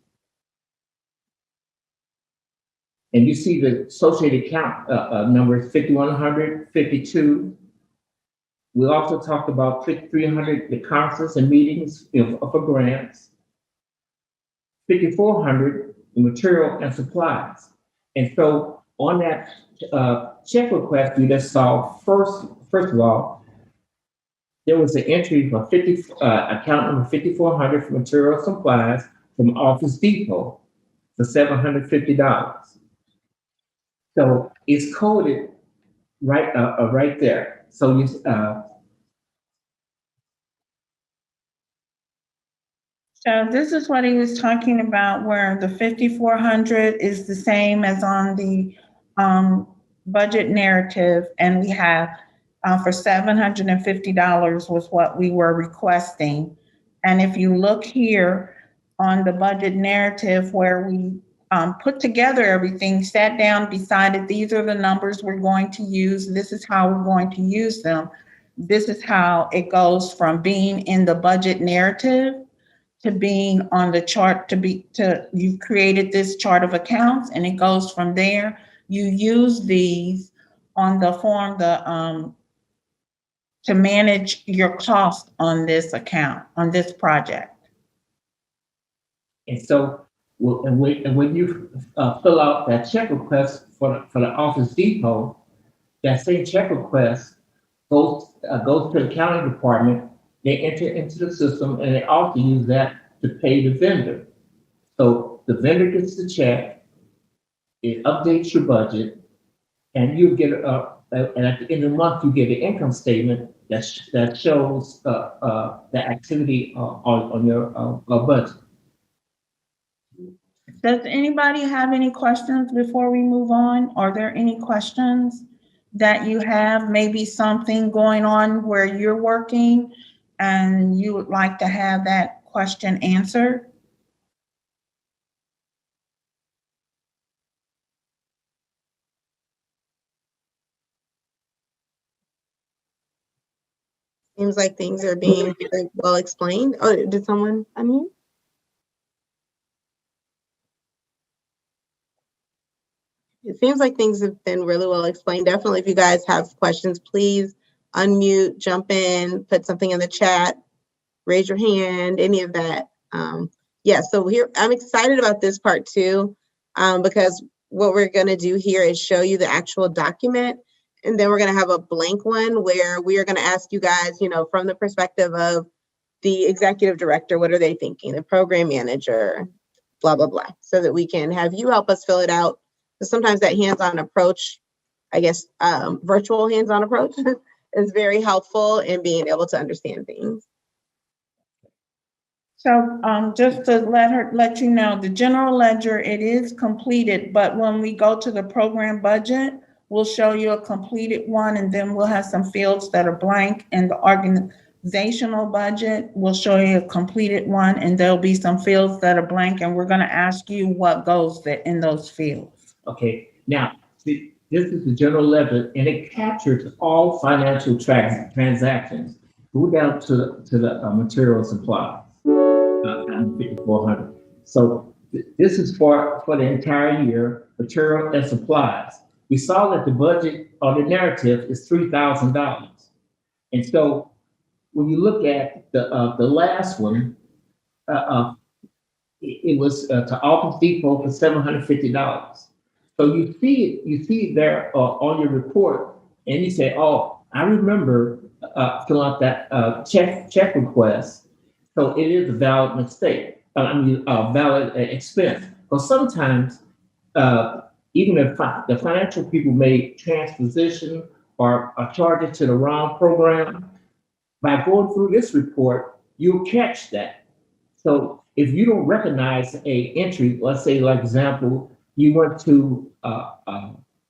And you see the associated account numbers 5100, 52. We also talked about 5300, the conferences and meetings for grants. 5400, the material and supplies. And so on that check request you just saw, first of all, there was an entry for account number 5400 for material supplies from Office Depot for $750. So it's coded right there. So you So this is what he was talking about, where the 5400 is the same as on the budget narrative, and we have for $750 was what we were requesting. And if you look here on the budget narrative where we put together everything, sat down, decided these are the numbers we're going to use, this is how we're going to use them. This is how it goes from being in the budget narrative to being on the chart, you've created this chart of accounts, and it goes from there. You use these on the form, to manage your cost on this account, on this project. And so, when you fill out that check request for the Office Depot, that same check request goes to the accounting department. They enter into the system, and they also use that to pay the vendor. So the vendor gets the check, it updates your budget, and you get and at the end of the month you get an income statement that shows the activity on your budget. Does anybody have any questions before we move on? Are there any questions that you have? Maybe something going on where you're working and you would like to have that question answered? Seems like things are being very well explained. Oh, did someone unmute? It seems like things have been really well explained. Definitely, if you guys have questions, please unmute, jump in, put something in the chat, raise your hand, any of that. Yeah, so here, I'm excited about this part too, because what we're gonna do here is show you the actual document, and then we're gonna have a blank one where we are gonna ask you guys, from the perspective of the executive director, what are they thinking? The program manager, blah, blah, blah, so that we can have you help us fill it out. Because sometimes that hands-on approach virtual hands-on approach is very helpful in being able to understand things. So just to let you know, the general ledger, it is completed, but when we go to the program budget, we'll show you a completed one, and then we'll have some fields that are blank. And the organizational budget, we'll show you a completed one, and there'll be some fields that are blank, and we're gonna ask you what goes in those fields. Okay, now, see, this is the general ledger, and it captures all financial transactions. Go down to the material supply. 5,400. So this is for the entire year, material and supplies. We saw that the budget or the narrative is $3,000. And so when you look at the last one, it was to Office Depot for $750. So you see it there on your report, and you say, oh, I remember filling out that check request. So it is a valid mistake. Valid expense. But sometimes, even if the financial people made transposition or charge it to the wrong program, by going through this report, you'll catch that. So if you don't recognize a entry, let's say, like example, you went to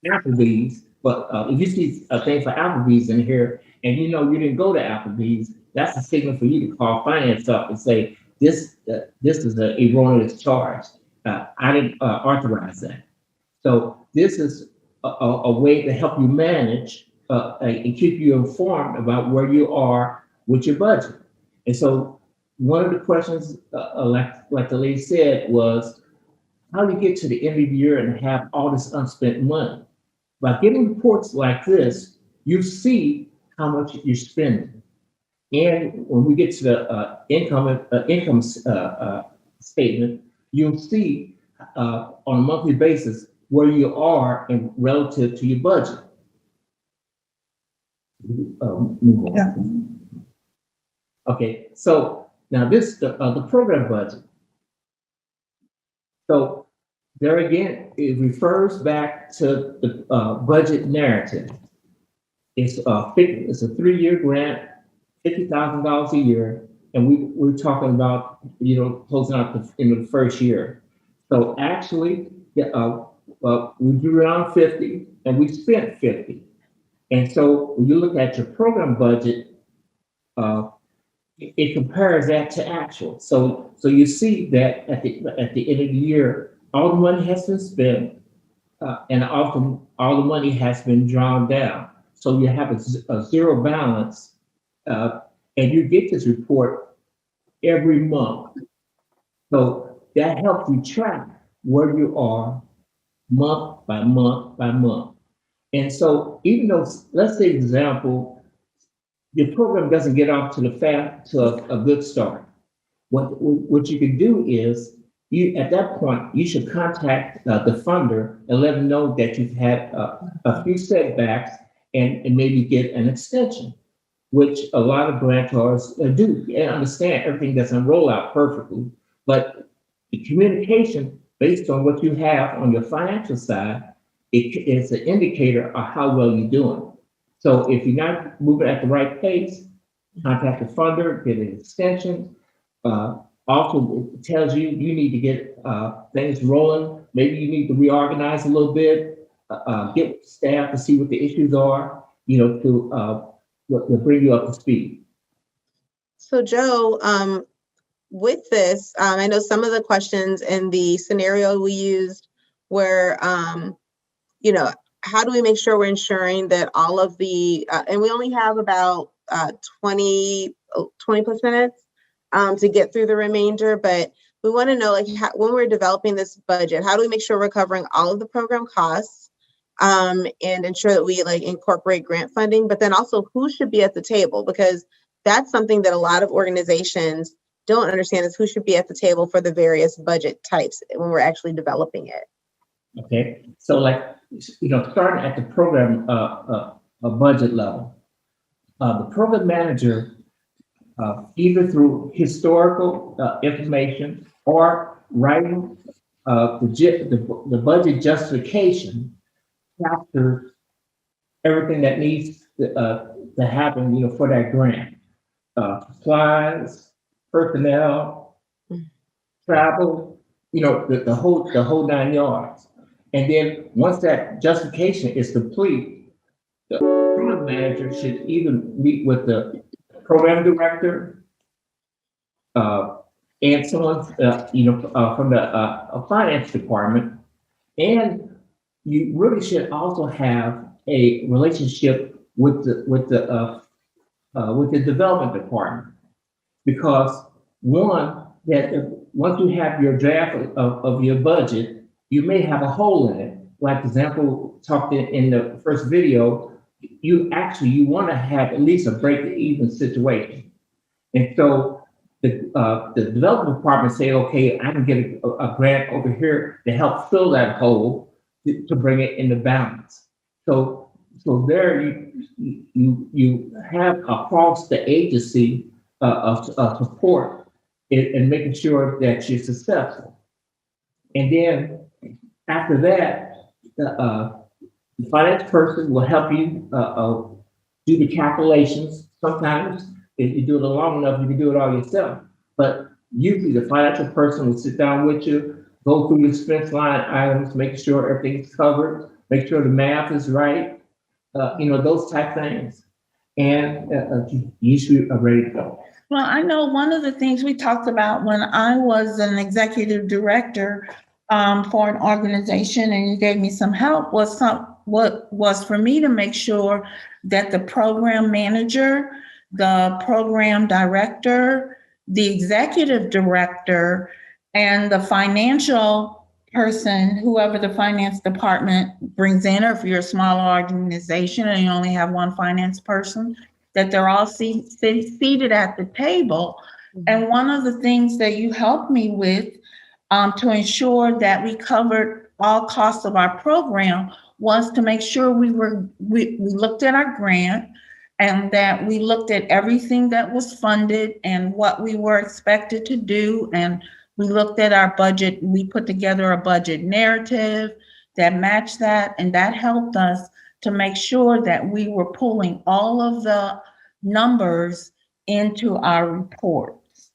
Applebee's, but if you see a thing for Applebee's in here, and you know you didn't go to Applebee's, that's a signal for you to call finance up and say, this is an erroneous charge. I didn't authorize that. So this is a way to help you manage and keep you informed about where you are with your budget. And so one of the questions, like the lady said, was, how do you get to the end of the year and have all this unspent money? By getting reports like this, you see how much you're spending. And when we get to the income statement, you'll see on a monthly basis where you are in relative to your budget. Move on. Yeah. Okay, so now this the program budget. So there again, it refers back to the budget narrative. It's a 3-year grant, $50,000 a year, and we're talking about closing out in the first year. So actually, we drew around 50, and we spent 50. And so when you look at your program budget, it compares that to actual. So you see that at the end of the year, all the money has been spent, and often all the money has been drawn down. So you have a zero balance, and you get this report every month. So that helps you track where you are month by month by month. And so even though, let's say example, your program doesn't get off to a good start, what you can do is, at that point, you should contact the funder and let them know that you've had a few setbacks and maybe get an extension, which a lot of grantors do and understand everything doesn't roll out perfectly. But the communication based on what you have on your financial side, it's an indicator of how well you're doing. So if you're not moving at the right pace, contact the funder, get an extension. Also, it tells you need to get things rolling. Maybe you need to reorganize a little bit, get with staff to see what the issues are, to bring you up to speed. So Joe, with this, I know some of the questions in the scenario we used were, how do we make sure we're ensuring that all of the, and we only have about 20 plus minutes to get through the remainder, but we want to know, when we're developing this budget, how do we make sure we're covering all of the program costs and ensure that we incorporate grant funding, but then also who should be at the table? Because that's something that a lot of organizations don't understand, is who should be at the table for the various budget types when we're actually developing it. Okay, so starting at the program budget level, the program manager, either through historical information or writing the budget justification, captures everything that needs to happen, for that grant. Supplies, personnel, travel, the whole 9 yards. And then once that justification is complete, the program manager should even meet with the program director, and someone, from the finance department. And you really should also have a relationship with the development department, because once you have your draft of your budget, you may have a hole in it. Like example talked in the first video, you want to have at least a break-even situation. And so the development department say, okay, I can get a grant over here to help fill that hole to bring it into balance. So there you have across the agency of support in making sure that you're successful. And then after that, the finance person will help you do the calculations. Sometimes if you do it long enough, you can do it all yourself. But usually the financial person will sit down with you, go through your expense line items, make sure everything's covered, make sure the math is right, those type things. And you should be ready to go. Well, I know one of the things we talked about when I was an executive director for an organization, and you gave me some help, was for me to make sure that the program manager, the program director, the executive director, and the financial person, whoever the finance department brings in, or if you're a small organization and you only have one finance person, that they're all seated at the table. And one of the things that you helped me with to ensure that we covered all costs of our program was to make sure we looked at our grant, and that we looked at everything that was funded and what we were expected to do. And we looked at our budget. We put together a budget narrative that matched that, and that helped us to make sure that we were pulling all of the numbers into our reports.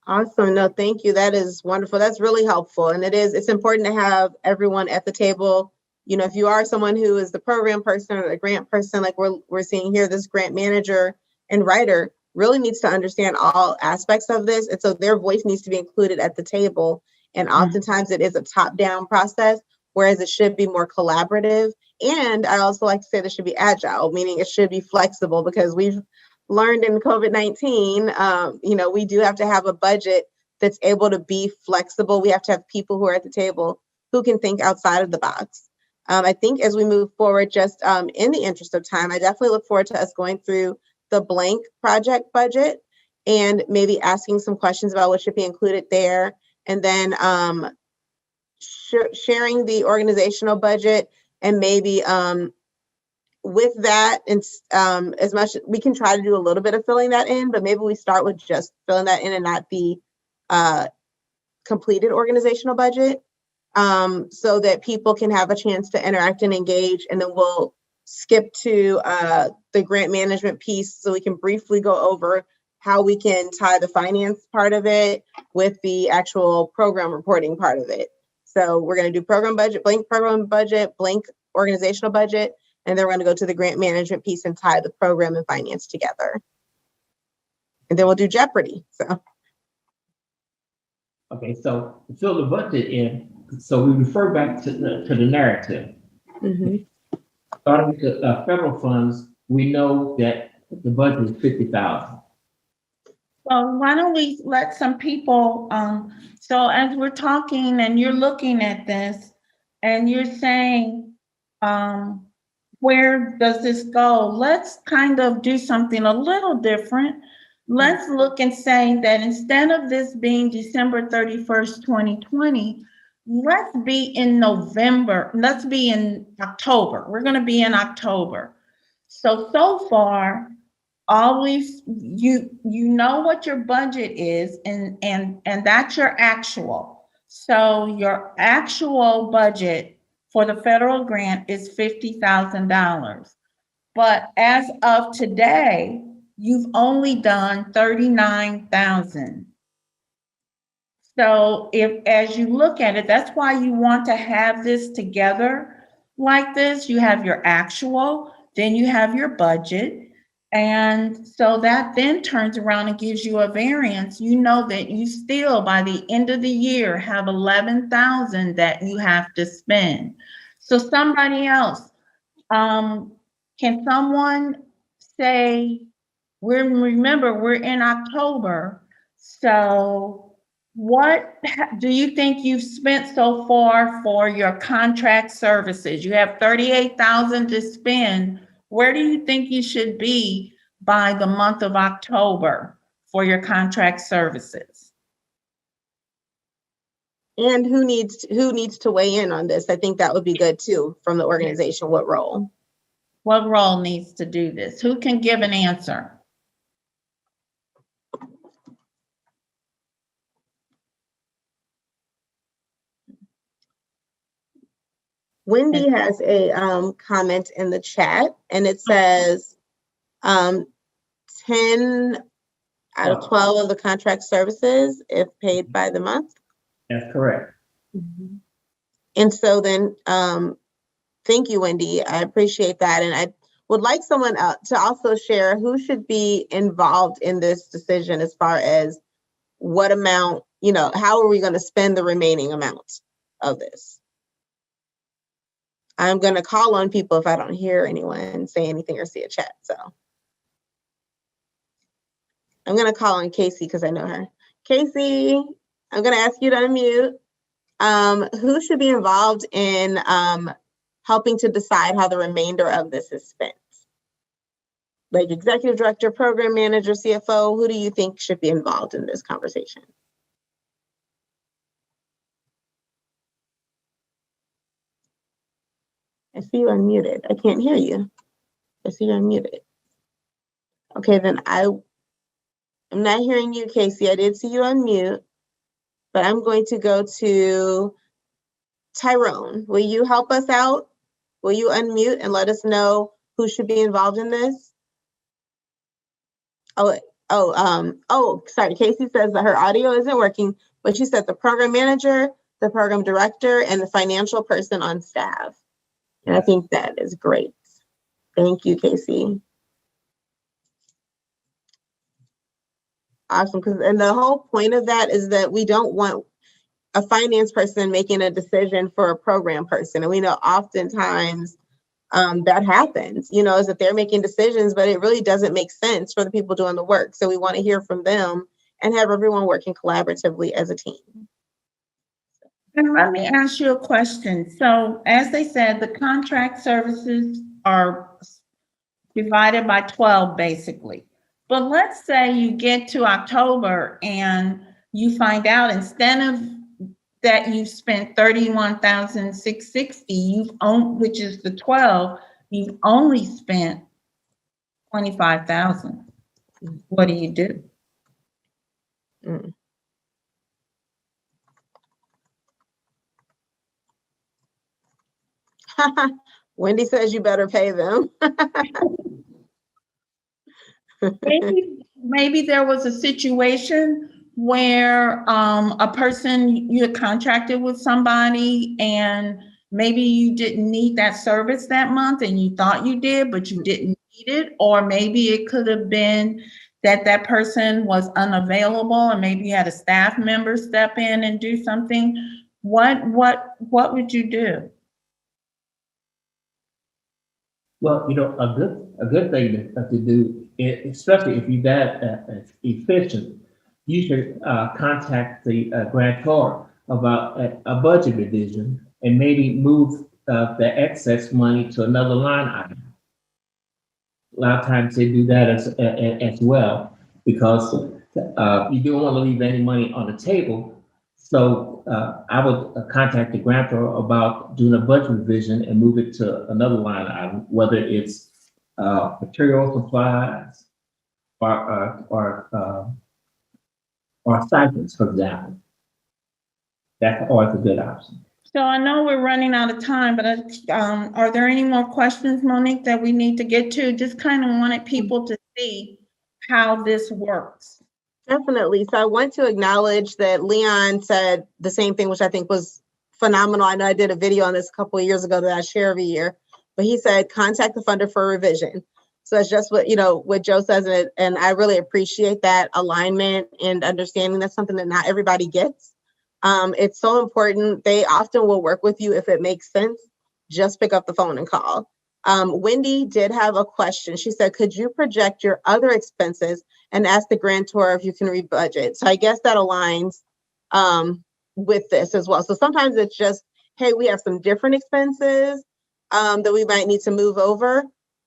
Awesome. No, thank you. That is wonderful. That's really helpful. And it's important to have everyone at the table. If you are someone who is the program person or the grant person, like we're seeing here, this grant manager and writer really needs to understand all aspects of this. And so their voice needs to be included at the table. And oftentimes it is a top-down process, whereas it should be more collaborative. And I also like to say this should be agile, meaning it should be flexible, because we've learned in COVID-19, we do have to have a budget that's able to be flexible. We have to have people who are at the table who can think outside of the box. I think as we move forward, just in the interest of time, I definitely look forward to us going through the blank project budget and maybe asking some questions about what should be included there. And then sharing the organizational budget, and maybe with that, and as much we can try to do a little bit of filling that in, but maybe we start with just filling that in and not the completed organizational budget, so that people can have a chance to interact and engage. And then we'll skip to the grant management piece, so we can briefly go over how we can tie the finance part of it with the actual program reporting part of it. So we're going to do program budget, blank organizational budget, and then we're going to go to the grant management piece and tie the program and finance together. And then we'll do Jeopardy. Okay, so to fill the budget in, so we refer back to the narrative. Starting with the federal funds, we know that the budget is $50,000. Well, why don't we let some people, so as we're talking and you're looking at this and you're saying, where does this go? Let's kind of do something a little different. Let's look and say that instead of this being December 31st, 2020, let's be in November, let's be in October. We're going to be in October. So far, always you know what your budget is, and that's your actual. So your actual budget for the federal grant is $50,000. But as of today, you've only done 39,000. So as you look at it, that's why you want to have this together like this. You have your actual, then you have your budget. And so that then turns around and gives you a variance. You know that you still, by the end of the year, have 11,000 that you have to spend. So somebody else, can someone say, remember, we're in October. So what do you think you've spent so far for your contract services? You have 38,000 to spend. Where do you think you should be by the month of October for your contract services? And who needs to weigh in on this? I think that would be good too, from the organization. What role? What role needs to do this? Who can give an answer? Wendy has a comment in the chat, and it says 10 out of 12 of the contract services if paid by the month. That's correct. Mm-hmm. And so then, thank you, Wendy. I appreciate that. And I would like someone to also share who should be involved in this decision as far as what amount, how are we going to spend the remaining amount of this? I'm going to call on people if I don't hear anyone say anything or see a chat. So I'm going to call on Casey because I know her. Casey, I'm going to ask you to unmute. Who should be involved in helping to decide how the remainder of this is spent? Like executive director, program manager, CFO, who do you think should be involved in this conversation? I see you unmuted. I can't hear you. I see you're unmuted. Okay, then I'm not hearing you, Casey. I did see you unmute, but I'm going to go to Tyrone. Will you help us out? Will you unmute and let us know who should be involved in this? Sorry. Casey says that her audio isn't working, but she said the program manager, the program director, and the financial person on staff. And I think that is great. Thank you, Casey. Awesome. And the whole point of that is that we don't want a finance person making a decision for a program person. And we know oftentimes that happens, is that they're making decisions, but it really doesn't make sense for the people doing the work. So we want to hear from them and have everyone working collaboratively as a team. And let me ask you a question. So as they said, the contract services are divided by 12, basically. But let's say you get to October and you find out instead of that you've spent $31,660, which is the 12, you've only spent $25,000. What do you do? Wendy says you better pay them. Maybe there was a situation where a person, you had contracted with somebody and maybe you didn't need that service that month and you thought you did, but you didn't need it. Or maybe it could have been that that person was unavailable and maybe you had a staff member step in and do something. What would you do? Well, a good thing to do, especially if you're that efficient, you should contact the grantor about a budget revision and maybe move the excess money to another line item. A lot of times they do that as well, because you don't want to leave any money on the table. So I would contact the grantor about doing a budget revision and move it to another line item, whether it's material supplies or stipends, for example. That's always a good option. So I know we're running out of time, but are there any more questions, Monique, that we need to get to? Just kind of wanted people to see how this works. Definitely. So I want to acknowledge that Leon said the same thing, which I think was phenomenal. I know I did a video on this a couple of years ago that I share every year, but he said, contact the funder for revision. So that's just what, what Joe says. And I really appreciate that alignment and understanding. That's something that not everybody gets. It's so important. They often will work with you if it makes sense. Just pick up the phone and call. Wendy did have a question. She said, could you project your other expenses and ask the grantor if you can rebudget? So I guess that aligns with this as well. So sometimes it's just, hey, we have some different expenses that we might need to move over.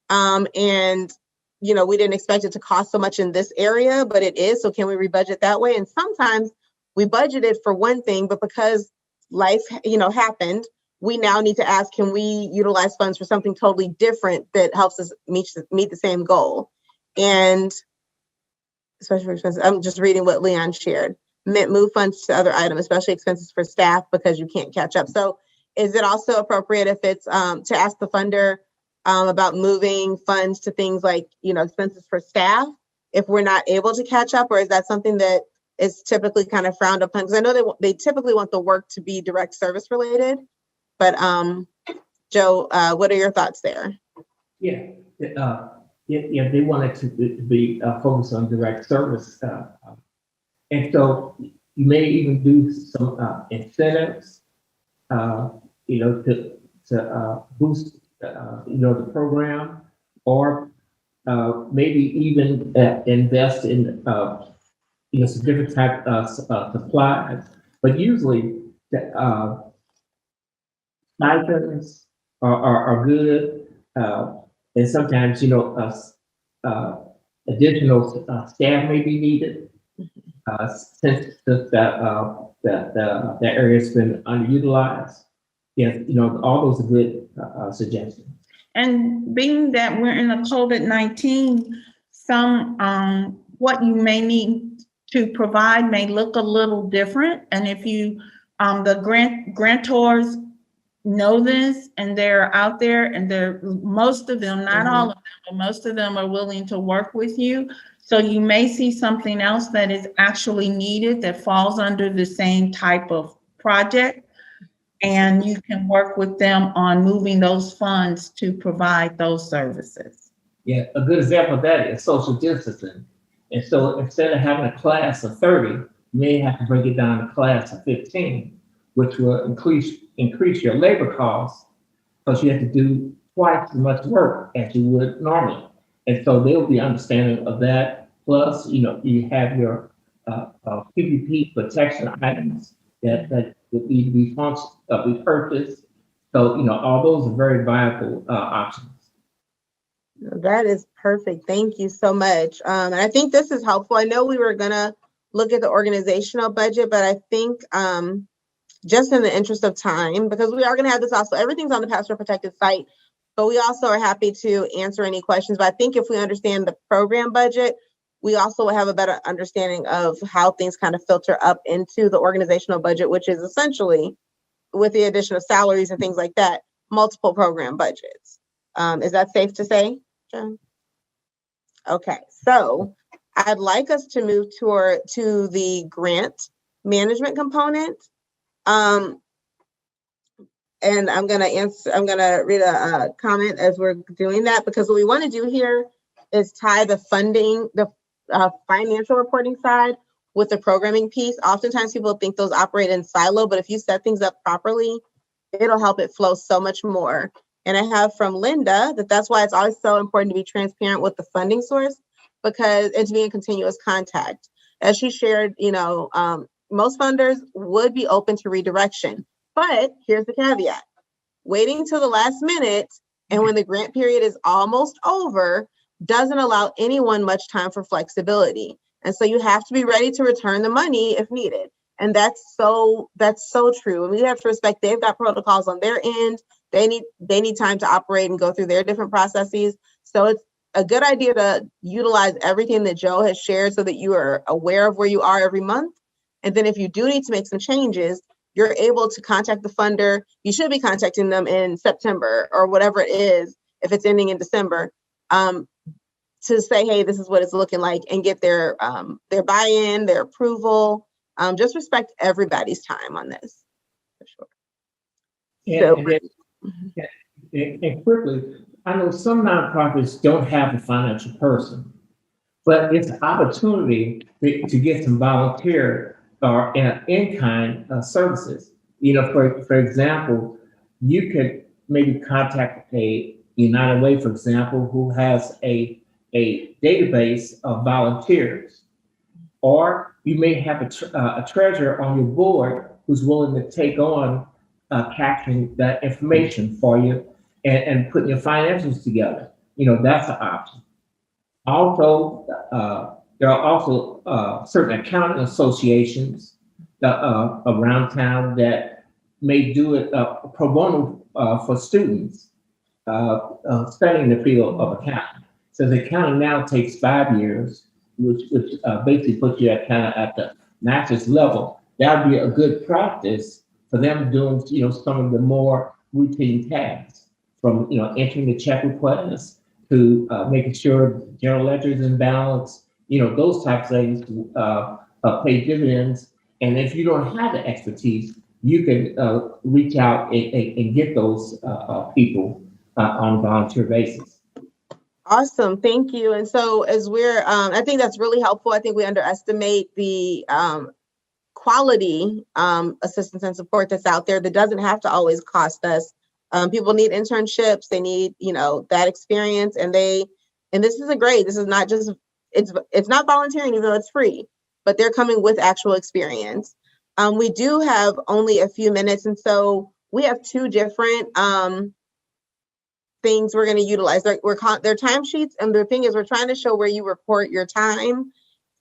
And we didn't expect it to cost so much in this area, but it is. So can we rebudget that way? And sometimes we budgeted for one thing, but because life, happened, we now need to ask, can we utilize funds for something totally different that helps us meet the same goal? And especially for expenses, I'm just reading what Leon shared. Move funds to other items, especially expenses for staff, because you can't catch up. So is it also appropriate if it's to ask the funder about moving funds to things like, expenses for staff if we're not able to catch up, or is that something that is typically kind of frowned upon? Because I know they typically want the work to be direct service related, but Joe, what are your thoughts there? Yeah, they want it to be focused on direct service, and so you may even do some incentives, to boost, the program, or maybe even invest in some different type of supplies. But usually, stipends are good, and sometimes additional staff may be needed since that area has been underutilized. Yes, all those are good suggestions. And being that we're in a COVID-19, some what you may need to provide may look a little different. And if you, the grantors know this, and they're out there, and most of them, not all of them, but most of them are willing to work with you. So you may see something else that is actually needed that falls under the same type of project, and you can work with them on moving those funds to provide those services. Yeah, a good example of that is social distancing. And so instead of having a class of 30, you may have to break it down to a class of 15, which will increase your labor costs, because you have to do twice as much work as you would normally. And so they'll be understanding of that. Plus, you have your PPP protection items that would need to be purchased. So, all those are very viable options. That is perfect. Thank you so much. And I think this is helpful. I know we were gonna look at the organizational budget, but I think just in the interest of time, because we are gonna have this also, everything's on the Password Protected site, but we also are happy to answer any questions. But I think if we understand the program budget, we also will have a better understanding of how things kind of filter up into the organizational budget, which is essentially, with the addition of salaries and things like that, multiple program budgets. Is that safe to say, John? Okay, so I'd like us to move to the grant management component. And I'm gonna read a comment as we're doing that, because what we want to do here is tie the funding, the financial reporting side with the programming piece. Oftentimes people think those operate in silo, but if you set things up properly, it'll help it flow so much more. And I have from Linda that's why it's always so important to be transparent with the funding source, and to be in continuous contact. As she shared, most funders would be open to redirection, but here's the caveat: waiting till the last minute and when the grant period is almost over doesn't allow anyone much time for flexibility. And so you have to be ready to return the money if needed. And that's so true. And we have to respect they've got protocols on their end. They need time to operate and go through their different processes. So it's a good idea to utilize everything that Joe has shared so that you are aware of where you are every month. And then if you do need to make some changes, you're able to contact the funder. You should be contacting them in September or whatever it is, if it's ending in December, to say, hey, this is what it's looking like, and get their buy-in, their approval. Just respect everybody's time on this, for sure. And quickly, I know some nonprofits don't have a financial person, but it's an opportunity to get some volunteer or in-kind services. You know, for example, you could maybe contact a United Way, for example, who has a database of volunteers, or you may have a treasurer on your board who's willing to take on capturing that information for you and putting your financials together. You know, that's an option. Also, there are also certain accounting associations around town that may do it pro bono for students studying the field of accounting. So the accounting now takes 5 years, which basically puts you at the master's level. That would be a good practice for them doing, you know, some of the more routine tasks, from, you know, entering the check requests to making sure general ledger is in balance, you know, those types of things pay dividends. And if you don't have the expertise, you can reach out and get those people on a volunteer basis. Awesome, thank you. And so as we're, I think that's really helpful. I think we underestimate the quality assistance and support that's out there that doesn't have to always cost us. People need internships, they need, you know, that experience, and this is this is not just, it's not volunteering, even though it's free, but they're coming with actual experience. We do have only a few minutes, and so we have two different things we're going to utilize. They're timesheets, and the thing is, we're trying to show where you report your time,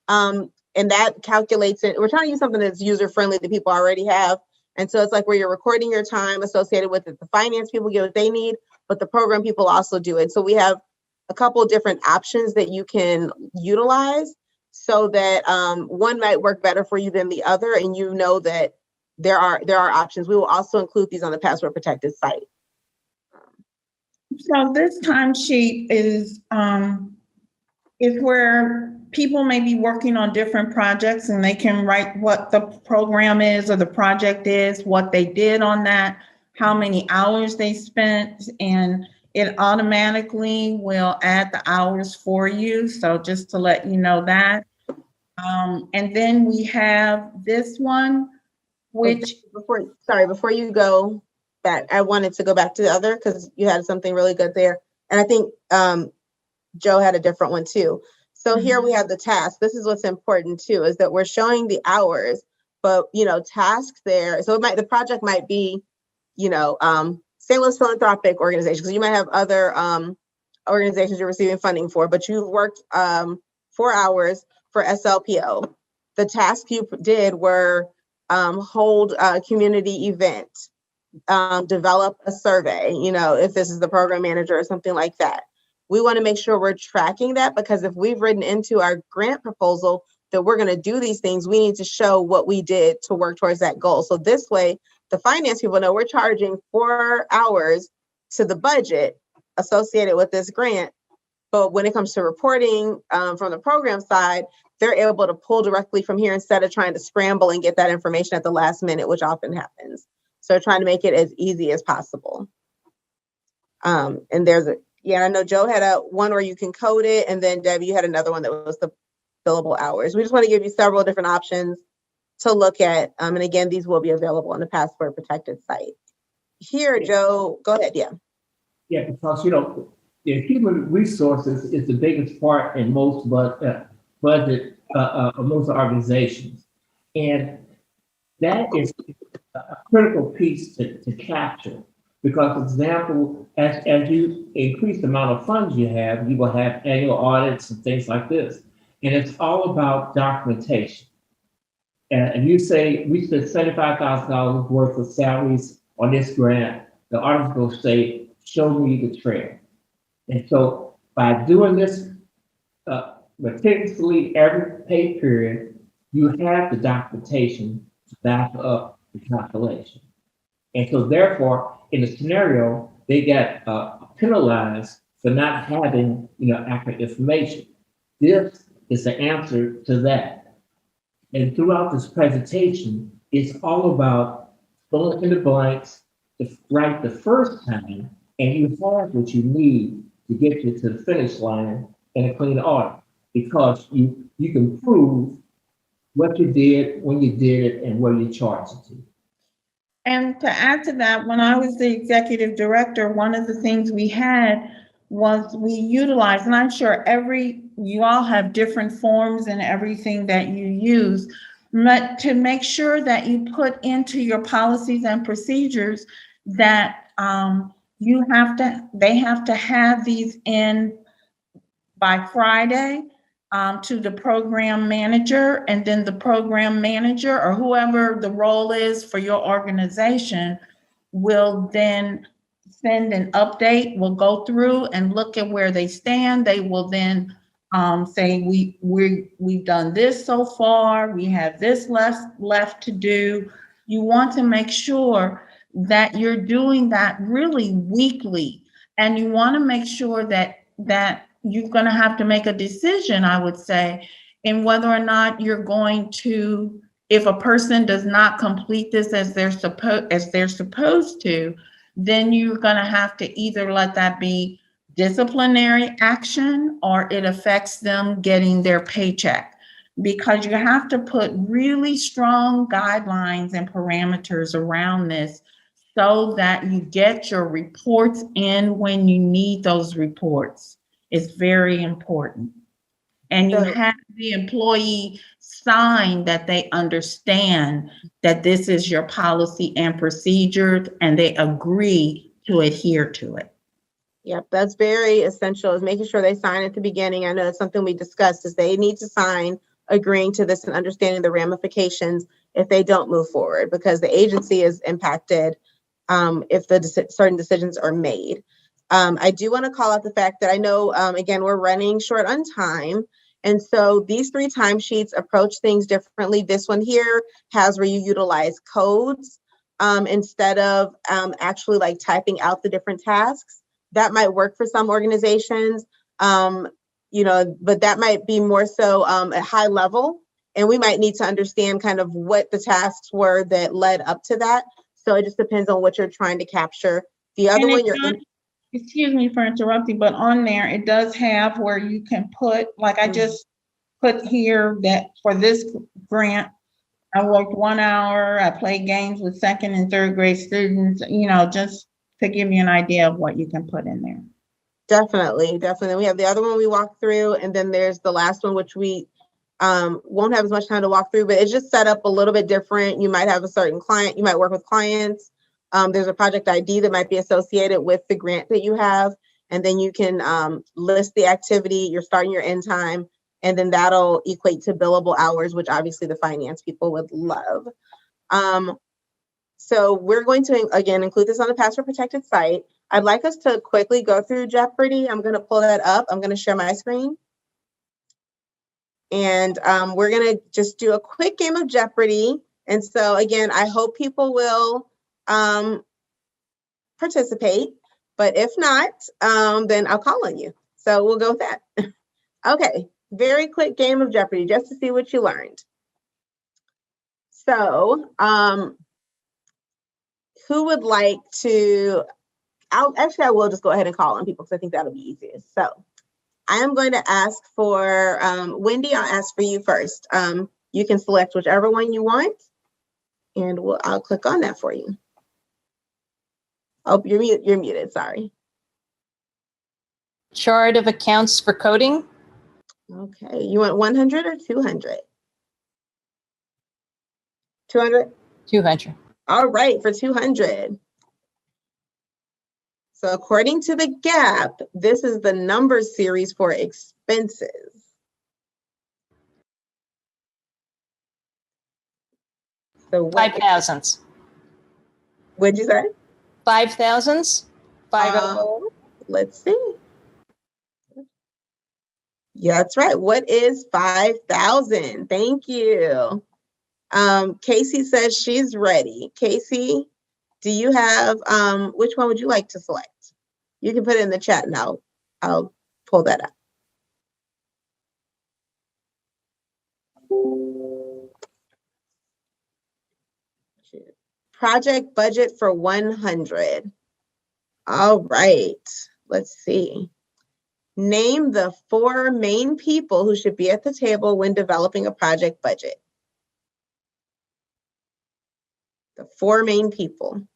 and that calculates it. We're trying to use something that's user friendly that people already have, and so it's like where you're recording your time associated with it. The finance people get what they need, but the program people also do it. So we have a couple of different options that you can utilize, so that one might work better for you than the other, and you know that there are options. We will also include these on the password protected site. So this timesheet is where people may be working on different projects, and they can write what the program is or the project is, what they did on that, how many hours they spent, and it automatically will add the hours for you. So just to let you know that. And then we have this one, which before you go back, I wanted to go back to the other, because you had something really good there. And I think Joe had a different one too. So here we have the task. This is what's important too, is that we're showing the hours, but, you know, tasks there. So the project might be, you know, St. Louis Philanthropic Organization, because you might have other organizations you're receiving funding for, but you've worked 4 hours for SLPO. The tasks you did were hold a community event, develop a survey, you know, if this is the program manager or something like that. We want to make sure we're tracking that, because if we've written into our grant proposal that we're going to do these things, we need to show what we did to work towards that goal. So this way, the finance people know we're charging 4 hours to the budget associated with this grant. But when it comes to reporting from the program side, they're able to pull directly from here instead of trying to scramble and get that information at the last minute, which often happens. So trying to make it as easy as possible. And I know Joe had one where you can code it, and then Debbie, you had another one that was the billable hours. We just want to give you several different options to look at. And again, these will be available on the password protected site. Here, Joe, go ahead. Yeah. Yeah, because, you know, human resources is the biggest part in most budget of most organizations. And that is a critical piece to capture. Because, for example, as you increase the amount of funds you will have annual audits and things like this. And it's all about documentation. And you say, we spent $75,000 worth of salaries on this grant. The auditors will say, show me the trail. And so by doing this meticulously every pay period, you have the documentation to back up the calculation. And so therefore, in the scenario, they got penalized for not having, accurate information. This is the answer to that. And throughout this presentation, it's all about filling in the blanks right the first time, and you have what you need to get you to the finish line in a clean audit, because you can prove what you did, when you did it, and where you charged it to. And to add to that, when I was the executive director, one of the things we had was we utilized, and I'm sure you all have different forms and everything that you use, but to make sure that you put into your policies and procedures that they have to have these in by Friday to the program manager, and then the program manager or whoever the role is for your organization will then send an update. We'll go through and look at where they stand. They will then say, we've done this so far. We have this left to do. You want to make sure that you're doing that really weekly, and you want to make sure that you're going to have to make a decision, I would say, in whether or not you're going to, if a person does not complete this as they're supposed to, then you're going to have to either let that be disciplinary action or it affects them getting their paycheck, because you have to put really strong guidelines and parameters around this so that you get your reports in when you need those reports. It's very important. And you have the employee sign that they understand that this is your policy and procedure, and they agree to adhere to it. Yep, that's very essential, is making sure they sign at the beginning. I know it's something we discussed, is they need to sign agreeing to this and understanding the ramifications if they don't move forward, because the agency is impacted if the certain decisions are made. I do want to call out the fact that I know, again, we're running short on time. And so these 3 timesheets approach things differently. This one here has where you utilize codes instead of actually like typing out the different tasks. That might work for some organizations, but that might be more so at high level. And we might need to understand kind of what the tasks were that led up to that. So it just depends on what you're trying to capture. The other one excuse me for interrupting, but on there, it does have where you can put, like I just put here that for this grant, I worked 1 hour, I played games with 2nd and 3rd grade students, just to give you an idea of what you can put in there. Definitely. We have the other one we walked through, and then there's the last one, which we won't have as much time to walk through, but it's just set up a little bit different. You might have a certain client, you might work with clients. There's a project ID that might be associated with the grant that you have. And then you can list the activity, your start and your end time, and then that'll equate to billable hours, which obviously the finance people would love. So we're going to, again, include this on the password protected site. I'd like us to quickly go through Jeopardy. I'm going to pull that up. I'm going to share my screen. And we're going to just do a quick game of Jeopardy. And so again, I hope people will participate, but if not, then I'll call on you. So we'll go with that. Okay, very quick game of Jeopardy just to see what you learned. So who would like to, I will just go ahead and call on people because I think that'll be easiest. So I am going to ask for, Wendy, I'll ask for you first. You can select whichever one you want, and I'll click on that for you. Oh, you're muted, sorry. Chart of accounts for coding. Okay, you want 100 or 200? 200? 200. All right, for 200. So according to the GAP, this is the number series for expenses. So 5,000s. What'd you say? 5,000s. 50. Let's see. Yeah, that's right. What is 5,000? Thank you. Casey says she's ready. Casey, do you have, which one would you like to select? You can put it in the chat now. I'll pull that up. Project budget for 100. All right, let's see. Name the 4 main people who should be at the table when developing a project budget. The 4 main people.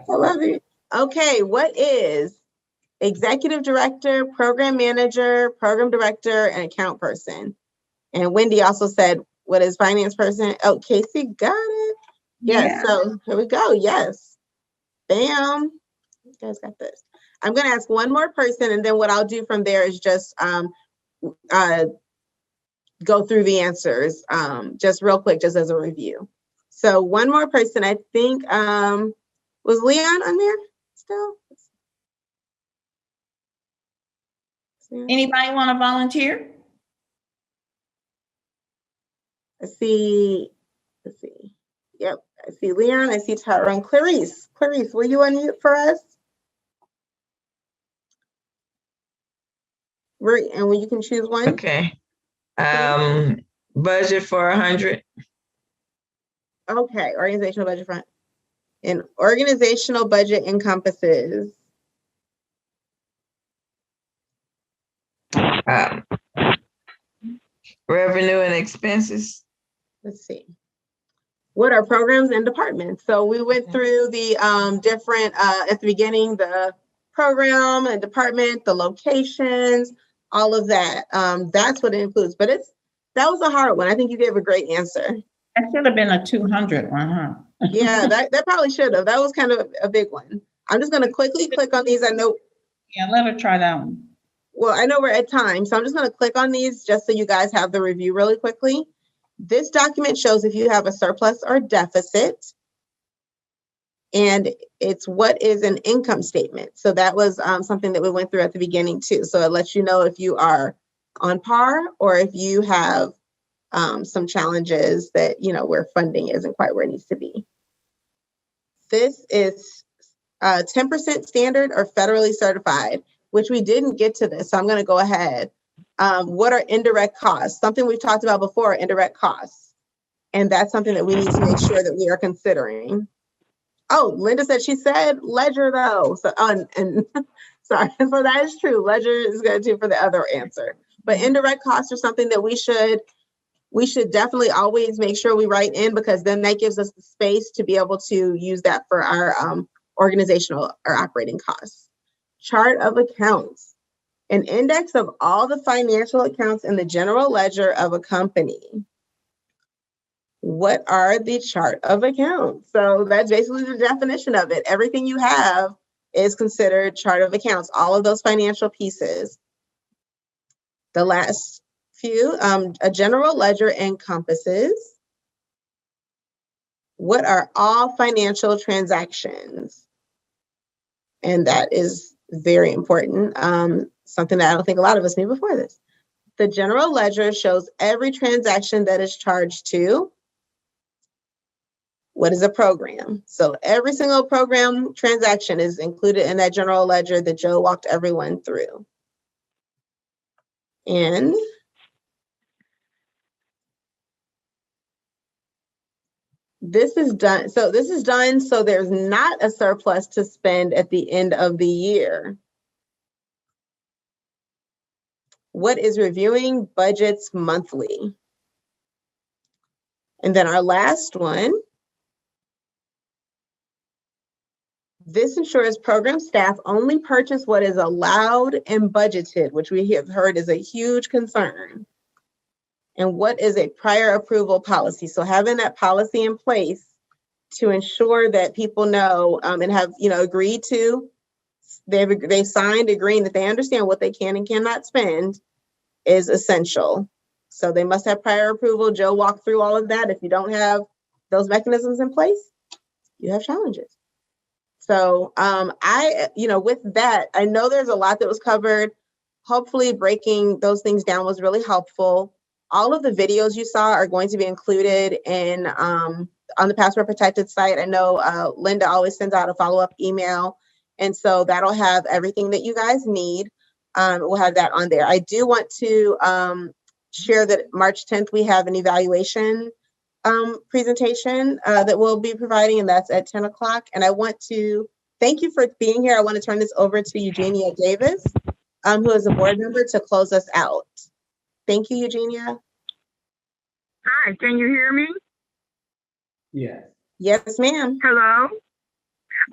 I love it. Okay, what is executive director, program manager, program director, and account person? And Wendy also said, what is finance person? Oh, Casey got it. Yes, Yeah. so here we go. Yes. Bam. You guys got this. I'm going to ask one more person, and then what I'll do from there is just go through the answers just real quick, just as a review. So one more person, I think, was Leon on there still? Anybody want to volunteer? Let's see. Yep, I see Leon, I see Tyrone. Clarice, will you unmute for us? And when you can choose one. Okay. Budget for 100. Okay, organizational budget front. And organizational budget encompasses. Revenue and expenses. Let's see. What are programs and departments? So we went through the different, at the beginning, the program and department, the locations, all of that. That's what it includes, but that was a hard one. I think you gave a great answer. That should have been a 200 one, huh? Yeah, that probably should have. That was kind of a big one. I'm just going to quickly click on these. I know. Yeah, let her try that one. Well, I know we're at time, so I'm just going to click on these just so you guys have the review really quickly. This document shows if you have a surplus or deficit, and it's what is an income statement. So that was something that we went through at the beginning too. So it lets you know if you are on par or if you have some challenges that, where funding isn't quite where it needs to be. This is 10% standard or federally certified, which we didn't get to this. So I'm going to go ahead. What are indirect costs? Something we've talked about before, indirect costs. And that's something that we need to make sure that we are considering. Oh, Linda said she said ledger though. So, and sorry, so that is true. Ledger is good too for the other answer. But indirect costs are something that we should definitely always make sure we write in, because then that gives us the space to be able to use that for our organizational or operating costs. Chart of accounts. An index of all the financial accounts in the general ledger of a company. What are the chart of accounts? So that's basically the definition of it. Everything you have is considered chart of accounts, all of those financial pieces. The last few, a general ledger encompasses what are all financial transactions? And that is very important. Something that I don't think a lot of us knew before this. The general ledger shows every transaction that is charged to. What is a program? So every single program transaction is included in that general ledger that Joe walked everyone through. And this is done. So this is done so there's not a surplus to spend at the end of the year. What is reviewing budgets monthly? And then our last one. This ensures program staff only purchase what is allowed and budgeted, which we have heard is a huge concern. And what is a prior approval policy? So having that policy in place to ensure that people know and have, agreed to, they've signed agreeing that they understand what they can and cannot spend is essential. So they must have prior approval. Joe walked through all of that. If you don't have those mechanisms in place, you have challenges. So with that, I know there's a lot that was covered. Hopefully breaking those things down was really helpful. All of the videos you saw are going to be included in on the Password Protected site. I know Linda always sends out a follow-up email, and so that'll have everything that you guys need. We'll have that on there. I do want to share that March 10th, we have an evaluation presentation that we'll be providing, and that's at 10 o'clock. And I want to thank you for being here. I want to turn this over to Eugenia Davis, who is a board member, to close us out. Thank you, Eugenia. Hi, can you hear me? Yes. Yes, ma'am. Hello?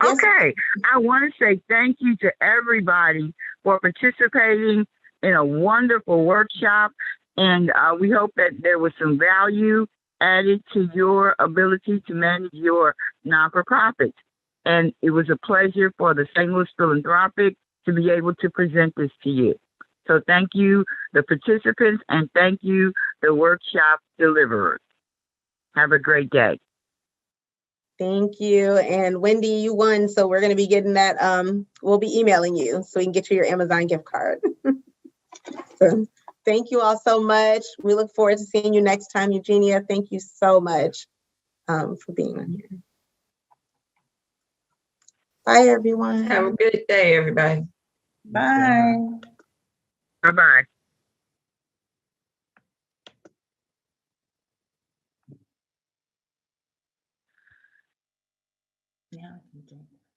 Yes. Okay, I want to say thank you to everybody for participating in a wonderful workshop, and we hope that there was some value added to your ability to manage your non-for-profit. And it was a pleasure for the St. Louis Philanthropic to be able to present this to you. So thank you, the participants, and thank you, the workshop deliverers. Have a great day. Thank you. And Wendy, you won. So we're going to be getting that. We'll be emailing you so we can get you your Amazon gift card. So, thank you all so much. We look forward to seeing you next time, Eugenia. Thank you so much for being on here. Bye, everyone. Have a good day, everybody. Bye. Bye-bye. Yeah, I can do it.